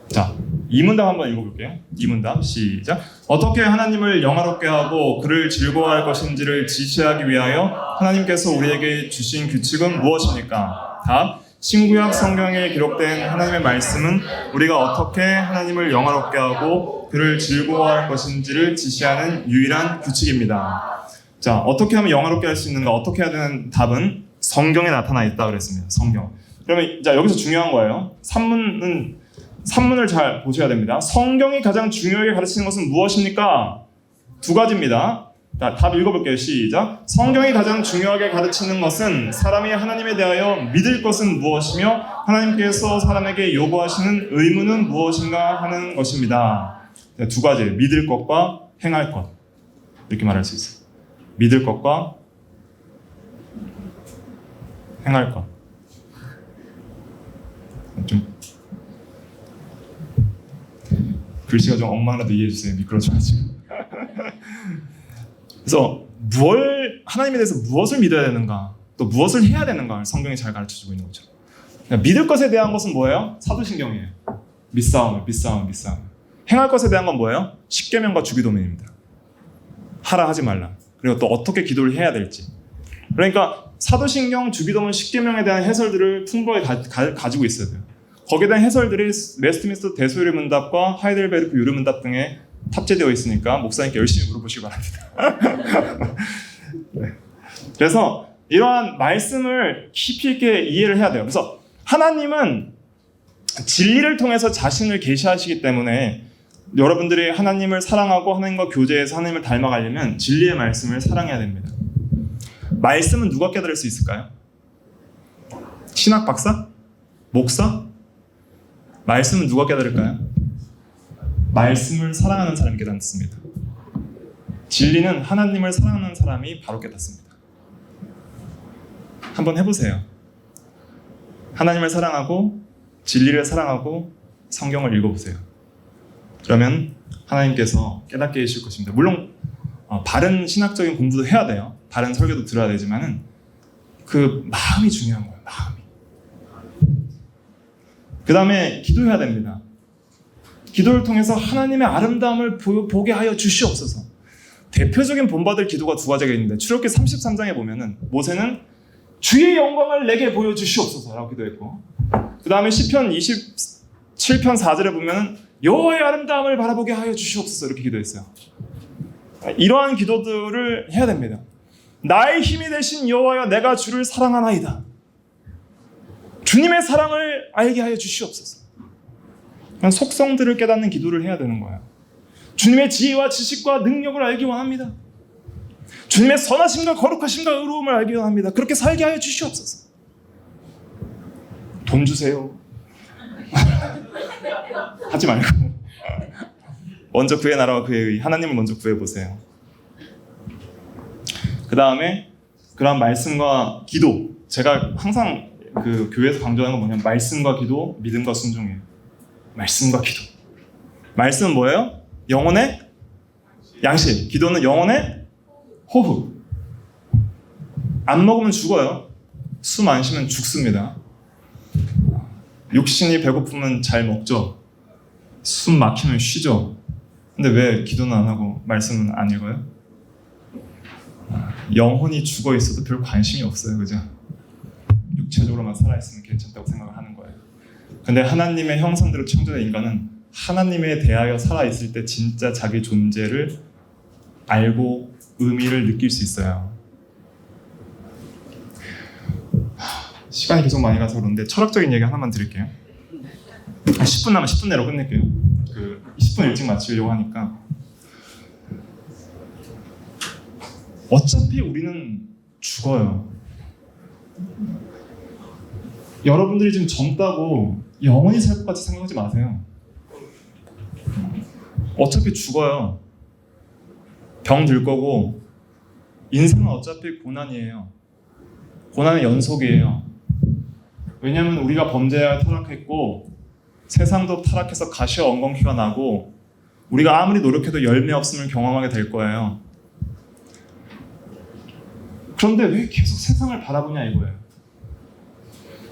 자, 2문답 한번 읽어볼게요. 2문답 시작. 어떻게 하나님을 영화롭게 하고 그를 즐거워할 것인지를 지시하기 위하여 하나님께서 우리에게 주신 규칙은 무엇입니까? 답. 신구약 성경에 기록된 하나님의 말씀은 우리가 어떻게 하나님을 영화롭게 하고 그를 즐거워할 것인지를 지시하는 유일한 규칙입니다. 자, 어떻게 하면 영화롭게 할 수 있는가? 어떻게 해야 되는 답은 성경에 나타나 있다 그랬습니다. 성경. 그러면 자, 여기서 중요한 거예요. 산문을 잘 보셔야 됩니다. 성경이 가장 중요하게 가르치는 것은 무엇입니까? 두 가지입니다. 자, 답 읽어볼게요. 시작. 성경이 가장 중요하게 가르치는 것은 사람이 하나님에 대하여 믿을 것은 무엇이며 하나님께서 사람에게 요구하시는 의무는 무엇인가 하는 것입니다. 자, 두 가지. 믿을 것과 행할 것. 이렇게 말할 수 있어요. 믿을 것과 행할 것. 좀 글씨가 좀 엉망이라도 이해해주세요. 미끄러져가지고. 그래서 하나님에 대해서 무엇을 믿어야 되는가, 또 무엇을 해야 되는가 성경이 잘 가르쳐주고 있는 거죠. 그러니까 믿을 것에 대한 것은 뭐예요? 사도신경이에요. 믿사움을. 행할 것에 대한 건 뭐예요? 십계명과 주기도문입니다. 하라 하지 말라. 그리고 또 어떻게 기도를 해야 될지. 그러니까 사도신경, 주기도문, 십계명에 대한 해설들을 풍부하게 가지고 있어야 돼요. 거기에 대한 해설들이 웨스트민스터 대소요리 문답과 하이델베르크 요리 문답 등에 탑재되어 있으니까 목사님께 열심히 물어보시기 바랍니다. 네. 그래서 이러한 말씀을 깊이 있게 이해를 해야 돼요. 그래서 하나님은 진리를 통해서 자신을 계시하시기 때문에 여러분들이 하나님을 사랑하고 하나님과 교제해서 하나님을 닮아가려면 진리의 말씀을 사랑해야 됩니다. 말씀은 누가 깨달을 수 있을까요? 신학 박사? 목사? 말씀은 누가 깨달을까요? 말씀을 사랑하는 사람이 깨닫습니다. 진리는 하나님을 사랑하는 사람이 바로 깨닫습니다. 한번 해보세요. 하나님을 사랑하고 진리를 사랑하고 성경을 읽어보세요. 그러면 하나님께서 깨닫게 해주실 것입니다. 물론 바른 신학적인 공부도 해야 돼요. 바른 설교도 들어야 되지만은 그 마음이 중요한 거예요. 마음이. 그 다음에 기도해야 됩니다. 기도를 통해서 하나님의 아름다움을 보게 하여 주시옵소서. 대표적인 본받을 기도가 두 가지가 있는데 출애굽기 33장에 보면은 모세는 주의 영광을 내게 보여주시옵소서라고 기도했고, 그 다음에 시편 27편 4절에 보면은 여호와의 아름다움을 바라보게 하여 주시옵소서 이렇게 기도했어요. 이러한 기도들을 해야 됩니다. 나의 힘이 되신 여호와여, 내가 주를 사랑하나이다. 주님의 사랑을 알게 하여 주시옵소서. 속성들을 깨닫는 기도를 해야 되는 거예요. 주님의 지혜와 지식과 능력을 알기 원합니다. 주님의 선하심과 거룩하심과 의로움을 알기 원합니다. 그렇게 살게 하여 주시옵소서. 돈 주세요. 하지 말고 먼저 그의 나라와 그의 의, 하나님을 먼저 구해보세요. 그 다음에 그런 말씀과 기도, 제가 항상 그 교회에서 강조하는 건 뭐냐면 말씀과 기도, 믿음과 순종이에요. 말씀과 기도. 말씀은 뭐예요? 영혼의 양식. 기도는 영혼의 호흡. 안 먹으면 죽어요. 숨 안 쉬면 죽습니다. 육신이 배고프면 잘 먹죠. 숨 막히면 쉬죠. 근데 왜 기도는 안 하고 말씀은 안 읽어요? 영혼이 죽어 있어도 별 관심이 없어요. 그죠? 육체적으로만 살아있으면 괜찮다고 생각을 하는 거예요. 근데 하나님의 형상대로 창조된 인간은 하나님에 대하여 살아있을 때 진짜 자기 존재를 알고 의미를 느낄 수 있어요. 시간이 계속 많이 가서 그런데 철학적인 얘기 하나만 드릴게요. 10분 남아 10분 내로 끝낼게요. 20분 일찍 마치려고 하니까. 어차피 우리는 죽어요. 여러분들이 지금 젊다고 영원히 살 것 같이 생각하지 마세요. 어차피 죽어요. 병 들 거고, 인생은 어차피 고난이에요. 고난의 연속이에요. 왜냐하면 우리가 범죄하여 타락했고, 세상도 타락해서 가시와 엉겅퀴가 나고, 우리가 아무리 노력해도 열매 없음을 경험하게 될 거예요. 그런데 왜 계속 세상을 바라보냐 이거예요.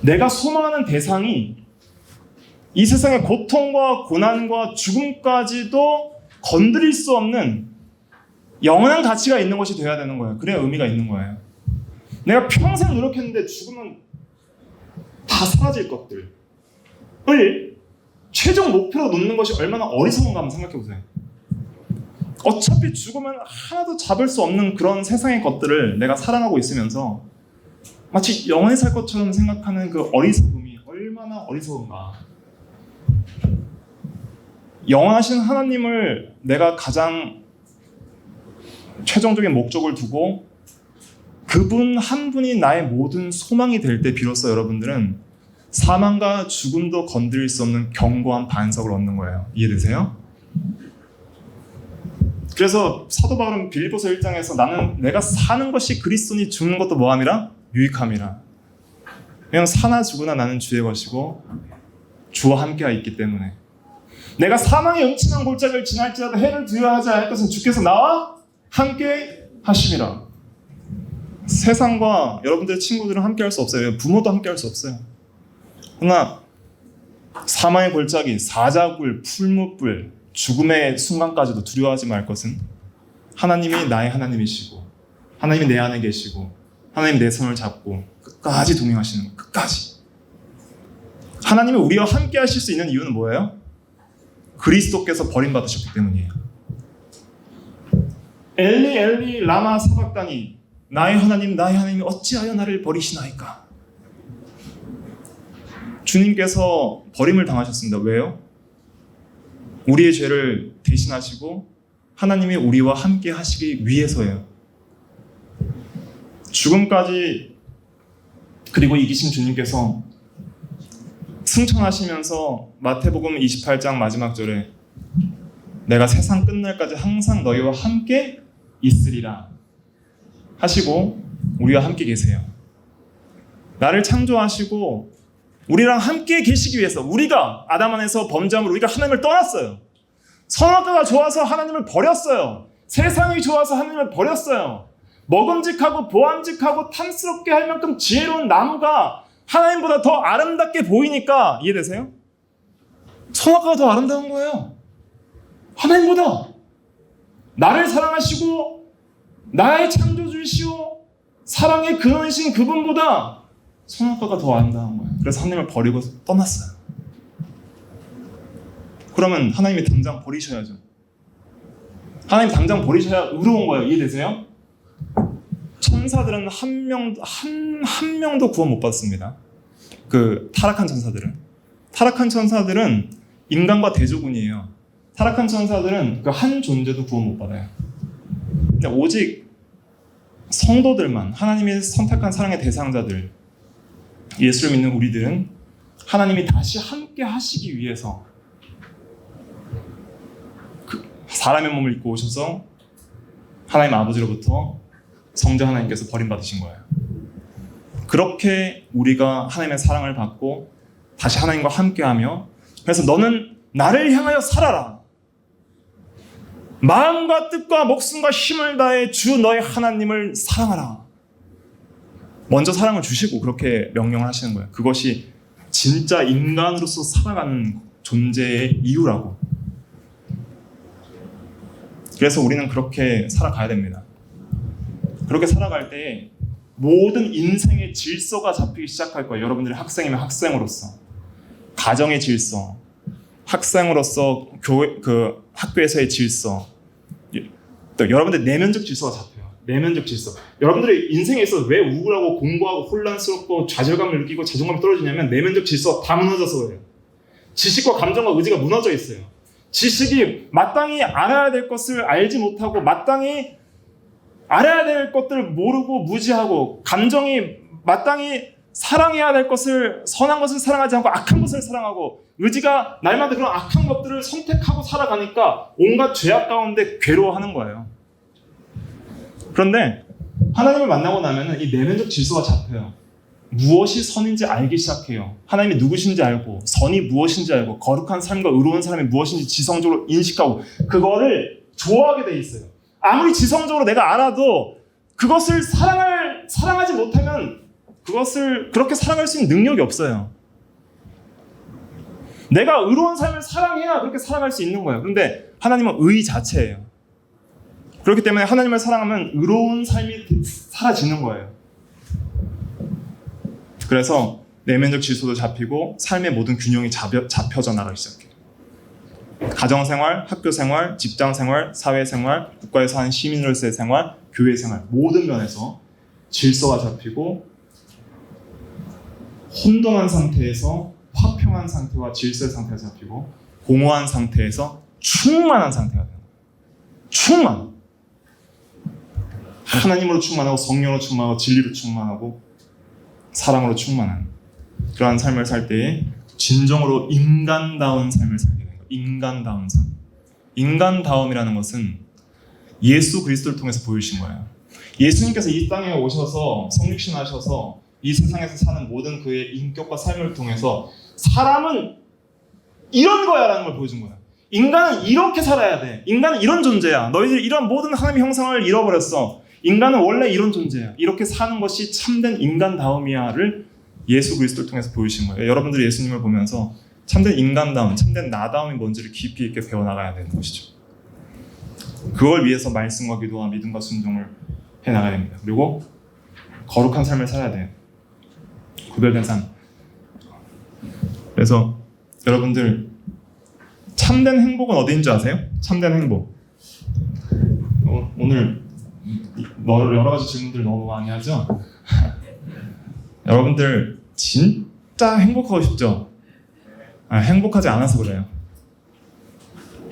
내가 소망하는 대상이 이 세상의 고통과 고난과 죽음까지도 건드릴 수 없는 영원한 가치가 있는 것이 되어야 되는 거예요. 그래야 의미가 있는 거예요. 내가 평생 노력했는데 죽으면 다 사라질 것들을 최종 목표로 놓는 것이 얼마나 어리석은가 한번 생각해 보세요. 어차피 죽으면 하나도 잡을 수 없는 그런 세상의 것들을 내가 사랑하고 있으면서 마치 영원히 살 것처럼 생각하는 그 어리석음이 얼마나 어리석은가. 영원하신 하나님을 내가 가장 최종적인 목적을 두고 그분 한 분이 나의 모든 소망이 될 때 비로소 여러분들은 사망과 죽음도 건드릴 수 없는 견고한 반석을 얻는 거예요. 이해되세요? 그래서 사도 바울은 빌립보서 1장에서 나는 내가 사는 것이 그리스도니 죽는 것도 뭐함이라? 유익함이라. 왜냐하면 사나 죽으나 나는 주의 것이고 주와 함께하 있기 때문에. 내가 사망의 음침한 골짜기를 지날지라도 해를 두려워하지 않을 것은 주께서 나와 함께 하심이라. 세상과 여러분들의 친구들은 함께 할 수 없어요. 부모도 함께 할 수 없어요. 그러나 사망의 골짜기, 사자굴, 풀무불, 죽음의 순간까지도 두려워하지 말 것은 하나님이 나의 하나님이시고 하나님이 내 안에 계시고 하나님이 내 손을 잡고 끝까지 동행하시는 것, 끝까지. 하나님이 우리와 함께 하실 수 있는 이유는 뭐예요? 그리스도께서 버림받으셨기 때문이에요. 엘리 엘리 라마 사박다니, 나의 하나님 나의 하나님이 어찌하여 나를 버리시나이까. 주님께서 버림을 당하셨습니다. 왜요? 우리의 죄를 대신하시고 하나님이 우리와 함께 하시기 위해서예요. 죽음까지 그리고 이기신 주님께서 승천하시면서 마태복음 28장 마지막 절에 내가 세상 끝날까지 항상 너희와 함께 있으리라 하시고 우리와 함께 계세요. 나를 창조하시고 우리랑 함께 계시기 위해서 우리가 아담 안에서 범죄함으로 우리가 하나님을 떠났어요. 선악과가 좋아서 하나님을 버렸어요. 세상이 좋아서 하나님을 버렸어요. 먹음직하고 보암직하고 탐스럽게 할 만큼 지혜로운 나무가 하나님보다 더 아름답게 보이니까 이해되세요? 선악과가 더 아름다운 거예요. 하나님보다 나를 사랑하시고 나의 창조주이시오 사랑의 근원이신 그분보다 선악과가 더 아름다운 거예요. 그래서 하나님을 버리고 떠났어요. 그러면 하나님이 당장 버리셔야죠. 하나님 당장 버리셔야 의로운 거예요. 이해되세요? 천사들은 한 명도 구원 못 받습니다. 그 타락한 천사들은 인간과 대조군이에요. 타락한 천사들은 그 한 존재도 구원 못 받아요. 근데 오직 성도들만, 하나님이 선택한 사랑의 대상자들, 예수를 믿는 우리들은 하나님이 다시 함께 하시기 위해서 사람의 몸을 입고 오셔서 하나님 아버지로부터 성자 하나님께서 버림받으신 거예요. 그렇게 우리가 하나님의 사랑을 받고 다시 하나님과 함께하며, 그래서 너는 나를 향하여 살아라. 마음과 뜻과 목숨과 힘을 다해 주 너의 하나님을 사랑하라. 먼저 사랑을 주시고 그렇게 명령을 하시는 거예요. 그것이 진짜 인간으로서 살아가는 존재의 이유라고. 그래서 우리는 그렇게 살아가야 됩니다. 그렇게 살아갈 때 모든 인생의 질서가 잡히기 시작할 거예요. 여러분들이 학생이면 학생으로서, 가정의 질서, 학생으로서 학교에서의 질서, 또 여러분들 내면적 질서가 잡혀요. 내면적 질서. 여러분들의 인생에 있어서 왜 우울하고 공부하고 혼란스럽고 좌절감을 느끼고 자존감이 떨어지냐면 내면적 질서가 다 무너져서 그래요. 지식과 감정과 의지가 무너져 있어요. 지식이 마땅히 알아야 될 것을 알지 못하고 마땅히 알아야 될 것들을 모르고 무지하고, 감정이 마땅히 사랑해야 될 것을, 선한 것을 사랑하지 않고 악한 것을 사랑하고, 의지가 날마다 그런 악한 것들을 선택하고 살아가니까 온갖 죄악 가운데 괴로워하는 거예요. 그런데 하나님을 만나고 나면 이 내면적 질서가 잡혀요. 무엇이 선인지 알기 시작해요. 하나님이 누구신지 알고, 선이 무엇인지 알고, 거룩한 삶과 의로운 사람이 무엇인지 지성적으로 인식하고 그거를 좋아하게 돼 있어요. 아무리 지성적으로 내가 알아도 그것을 사랑하지 못하면 그것을 그렇게 사랑할 수 있는 능력이 없어요. 내가 의로운 삶을 사랑해야 그렇게 사랑할 수 있는 거예요. 그런데 하나님은 의 자체예요. 그렇기 때문에 하나님을 사랑하면 의로운 삶이 사라지는 거예요. 그래서 내면적 질서도 잡히고 삶의 모든 균형이 잡혀져 나가기 시작해요. 가정생활, 학교생활, 직장생활, 사회생활, 국가에서 하는 시민으로서의 생활, 교회생활, 모든 면에서 질서가 잡히고 혼돈한 상태에서 화평한 상태와 질서의 상태가 잡히고 공허한 상태에서 충만한 상태가 돼요. 충만. 하나님으로 충만하고 성령으로 충만하고 진리로 충만하고 사랑으로 충만한 그러한 삶을 살 때에 진정으로 인간다운 삶을 살게 됩니다. 인간다운 삶. 인간다움이라는 것은 예수 그리스도를 통해서 보이신 거예요. 예수님께서 이 땅에 오셔서 성육신하셔서 이 세상에서 사는 모든 그의 인격과 삶을 통해서 사람은 이런 거야 라는 걸 보여준 거예요. 인간은 이렇게 살아야 돼. 인간은 이런 존재야. 너희들이 이런 모든 하나님의 형상을 잃어버렸어. 인간은 원래 이런 존재야. 이렇게 사는 것이 참된 인간다움이야를 예수 그리스도를 통해서 보이신 거예요. 여러분들이 예수님을 보면서 참된 인간다움, 참된 나다움이 뭔지를 깊이 있게 배워나가야 되는 것이죠. 그걸 위해서 말씀과 기도와 믿음과 순종을 해나가야 됩니다. 그리고 거룩한 삶을 살아야 돼요. 구별된 삶. 그래서 여러분들 참된 행복은 어디인 줄 아세요? 참된 행복. 오늘 여러 가지 질문들 너무 많이 하죠? 여러분들 진짜 행복하고 싶죠? 행복하지 않아서 그래요.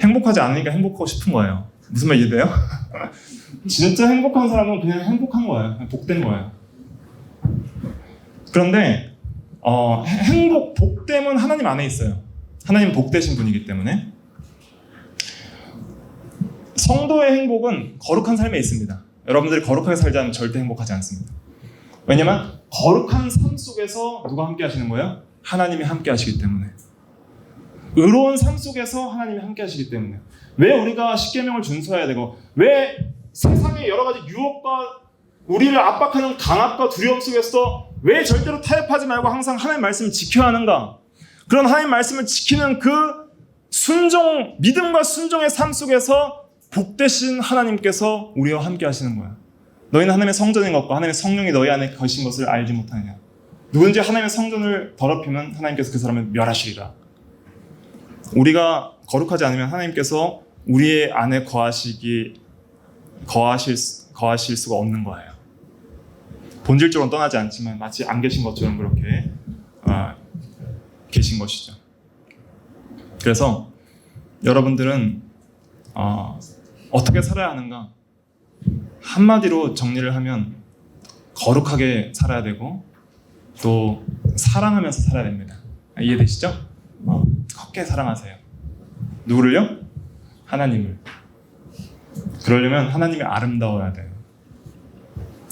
행복하지 않으니까 행복하고 싶은 거예요. 무슨 말 이해돼요? 진짜 행복한 사람은 그냥 행복한 거예요. 그냥 복된 거예요. 그런데 행복, 복됨은 하나님 안에 있어요. 하나님 복되신 분이기 때문에. 성도의 행복은 거룩한 삶에 있습니다. 여러분들이 거룩하게 살지 않으면 절대 행복하지 않습니다. 왜냐면 거룩한 삶 속에서 누가 함께 하시는 거예요? 하나님이 함께 하시기 때문에. 의로운 삶 속에서 하나님이 함께 하시기 때문에. 왜 우리가 십계명을 준수해야 되고, 왜 세상의 여러 가지 유혹과 우리를 압박하는 강압과 두려움 속에서 왜 절대로 타협하지 말고 항상 하나님의 말씀을 지켜야 하는가? 그런 하나님의 말씀을 지키는 그 순종, 믿음과 순종의 삶 속에서 복되신 하나님께서 우리와 함께 하시는 거야. 너희는 하나님의 성전인 것과 하나님의 성령이 너희 안에 거신 것을 알지 못하느냐. 누군지 하나님의 성전을 더럽히면 하나님께서 그 사람을 멸하시리라. 우리가 거룩하지 않으면 하나님께서 우리의 안에 거하실 수가 없는 거예요. 본질적으로 떠나지 않지만 마치 안 계신 것처럼 그렇게 계신 것이죠. 그래서 여러분들은 어떻게 살아야 하는가? 한마디로 정리를 하면 거룩하게 살아야 되고 또 사랑하면서 살아야 됩니다. 이해되시죠? 컸게 사랑하세요. 누구를요? 하나님을. 그러려면 하나님이 아름다워야 돼요.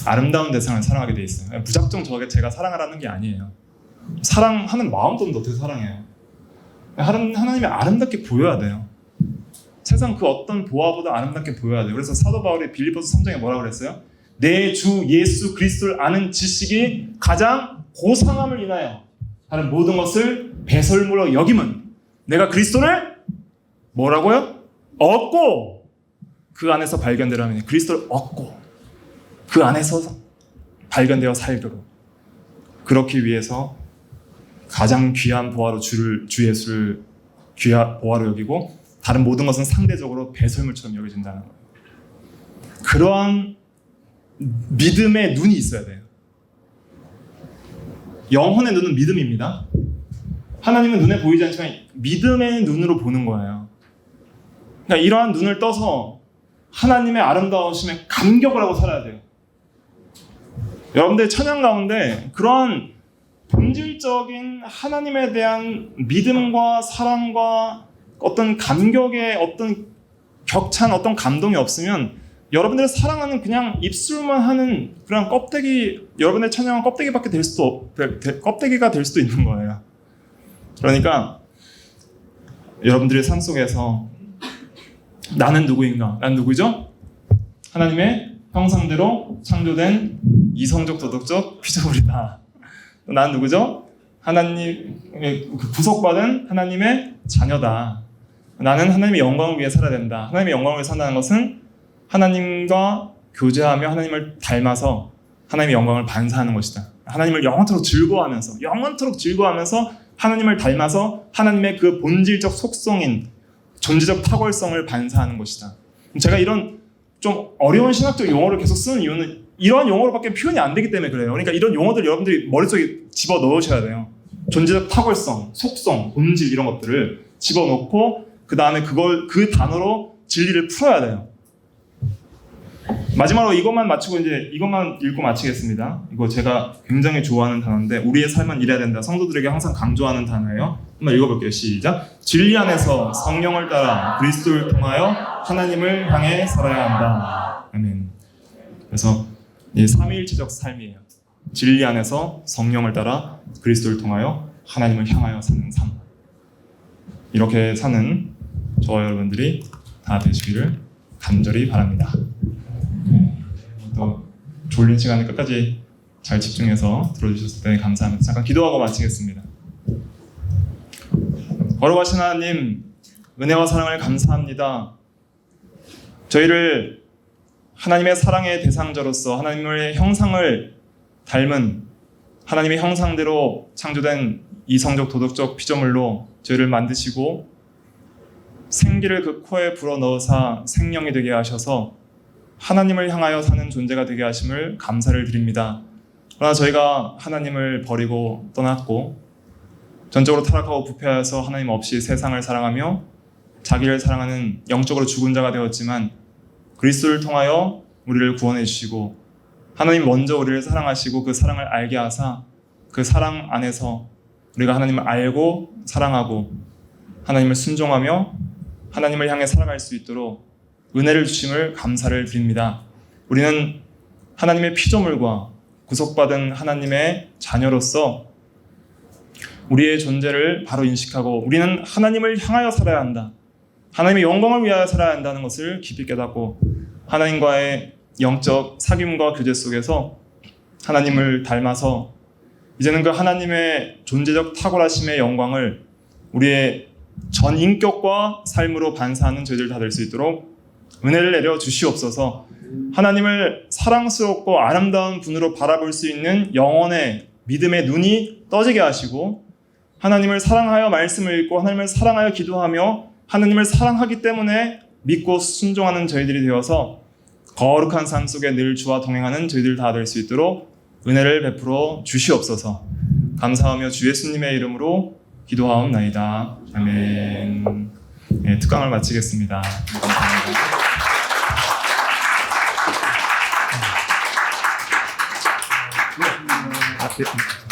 아름다운 대상을 사랑하게 돼 있어요. 무작정 제가 사랑하라는 게 아니에요. 사랑하는 마음도 어떻게 사랑해요? 하나님이 아름답게 보여야 돼요. 세상 그 어떤 보아보다 아름답게 보여야 돼요. 그래서 사도 바울이 빌립보서 3장에 뭐라고 그랬어요? 내 주 예수 그리스도를 아는 지식이 가장 고상함을 인하여 다른 모든 것을 배설물로 여김은 내가 그리스도를 뭐라고요? 얻고 그 안에서 발견되려 하면 그리스도를 얻고 그 안에서 발견되어 살도록 그렇기 위해서 가장 귀한 보화로 주 예수를 귀한 보화로 여기고 다른 모든 것은 상대적으로 배설물처럼 여겨진다는 거예요. 그러한 믿음의 눈이 있어야 돼요. 영혼의 눈은 믿음입니다. 하나님은 눈에 보이지 않지만 믿음의 눈으로 보는 거예요. 그러니까 이러한 눈을 떠서 하나님의 아름다우심에 감격을 하고 살아야 돼요. 여러분들 찬양 가운데 그러한 본질적인 하나님에 대한 믿음과 사랑과 어떤 감격의 어떤 격찬, 어떤 감동이 없으면 여러분들의 사랑은 그냥 입술만 하는 그런 껍데기, 여러분의 찬양은 껍데기가 될 수도 있는 거예요. 그러니까 여러분들의 삶 속에서 나는 누구인가? 난 누구죠? 하나님의 형상대로 창조된 이성적 도덕적 피조물이다. 난 누구죠? 하나님의 구속받은 하나님의 자녀다. 나는 하나님의 영광을 위해 살아야 된다. 하나님의 영광을 위해 산다는 것은 하나님과 교제하며 하나님을 닮아서 하나님의 영광을 반사하는 것이다. 하나님을 영원토록 즐거워하면서 하나님을 닮아서 하나님의 그 본질적 속성인 존재적 탁월성을 반사하는 것이다. 제가 이런 좀 어려운 신학적 용어를 계속 쓰는 이유는 이러한 용어로밖에 표현이 안 되기 때문에 그래요. 그러니까 이런 용어들 여러분들이 머릿속에 집어넣으셔야 돼요. 존재적 탁월성, 속성, 본질 이런 것들을 집어넣고 그 다음에 그 단어로 진리를 풀어야 돼요. 마지막으로 이것만 읽고 마치겠습니다. 이거 제가 굉장히 좋아하는 단어인데 우리의 삶은 이래야 된다. 성도들에게 항상 강조하는 단어예요. 한번 읽어볼게요. 시작. 진리 안에서 성령을 따라 그리스도를 통하여 하나님을 향해 살아야 한다. 아멘. 그래서 이 삼위일체적 삶이에요. 진리 안에서 성령을 따라 그리스도를 통하여 하나님을 향하여 사는 삶. 이렇게 사는 저와 여러분들이 다 되시기를 간절히 바랍니다. 또 졸린 시간에 끝까지 잘 집중해서 들어주셨을 때 감사합니다. 잠깐 기도하고 마치겠습니다. 거룩하신 하나님, 은혜와 사랑을 감사합니다. 저희를 하나님의 사랑의 대상자로서 하나님의 형상을 닮은 하나님의 형상대로 창조된 이성적 도덕적 피조물로 저희를 만드시고 생기를 그 코에 불어넣으사 생명이 되게 하셔서 하나님을 향하여 사는 존재가 되게 하심을 감사를 드립니다. 그러나 저희가 하나님을 버리고 떠났고 전적으로 타락하고 부패하여서 하나님 없이 세상을 사랑하며 자기를 사랑하는 영적으로 죽은 자가 되었지만 그리스도를 통하여 우리를 구원해 주시고 하나님 먼저 우리를 사랑하시고 그 사랑을 알게 하사 그 사랑 안에서 우리가 하나님을 알고 사랑하고 하나님을 순종하며 하나님을 향해 살아갈 수 있도록 은혜를 주심을 감사를 드립니다. 우리는 하나님의 피조물과 구속받은 하나님의 자녀로서 우리의 존재를 바로 인식하고 우리는 하나님을 향하여 살아야 한다. 하나님의 영광을 위하여 살아야 한다는 것을 깊이 깨닫고 하나님과의 영적 사귐과 교제 속에서 하나님을 닮아서 이제는 그 하나님의 존재적 탁월하심의 영광을 우리의 전 인격과 삶으로 반사하는 저희들 다 될 수 있도록 은혜를 내려 주시옵소서. 하나님을 사랑스럽고 아름다운 분으로 바라볼 수 있는 영혼의 믿음의 눈이 떠지게 하시고 하나님을 사랑하여 말씀을 읽고 하나님을 사랑하여 기도하며 하나님을 사랑하기 때문에 믿고 순종하는 저희들이 되어서 거룩한 삶 속에 늘 주와 동행하는 저희들 다 될 수 있도록 은혜를 베풀어 주시옵소서. 감사하며 주 예수님의 이름으로 기도하옵나이다. 아멘. 네, 특강을 마치겠습니다. 감사합니다.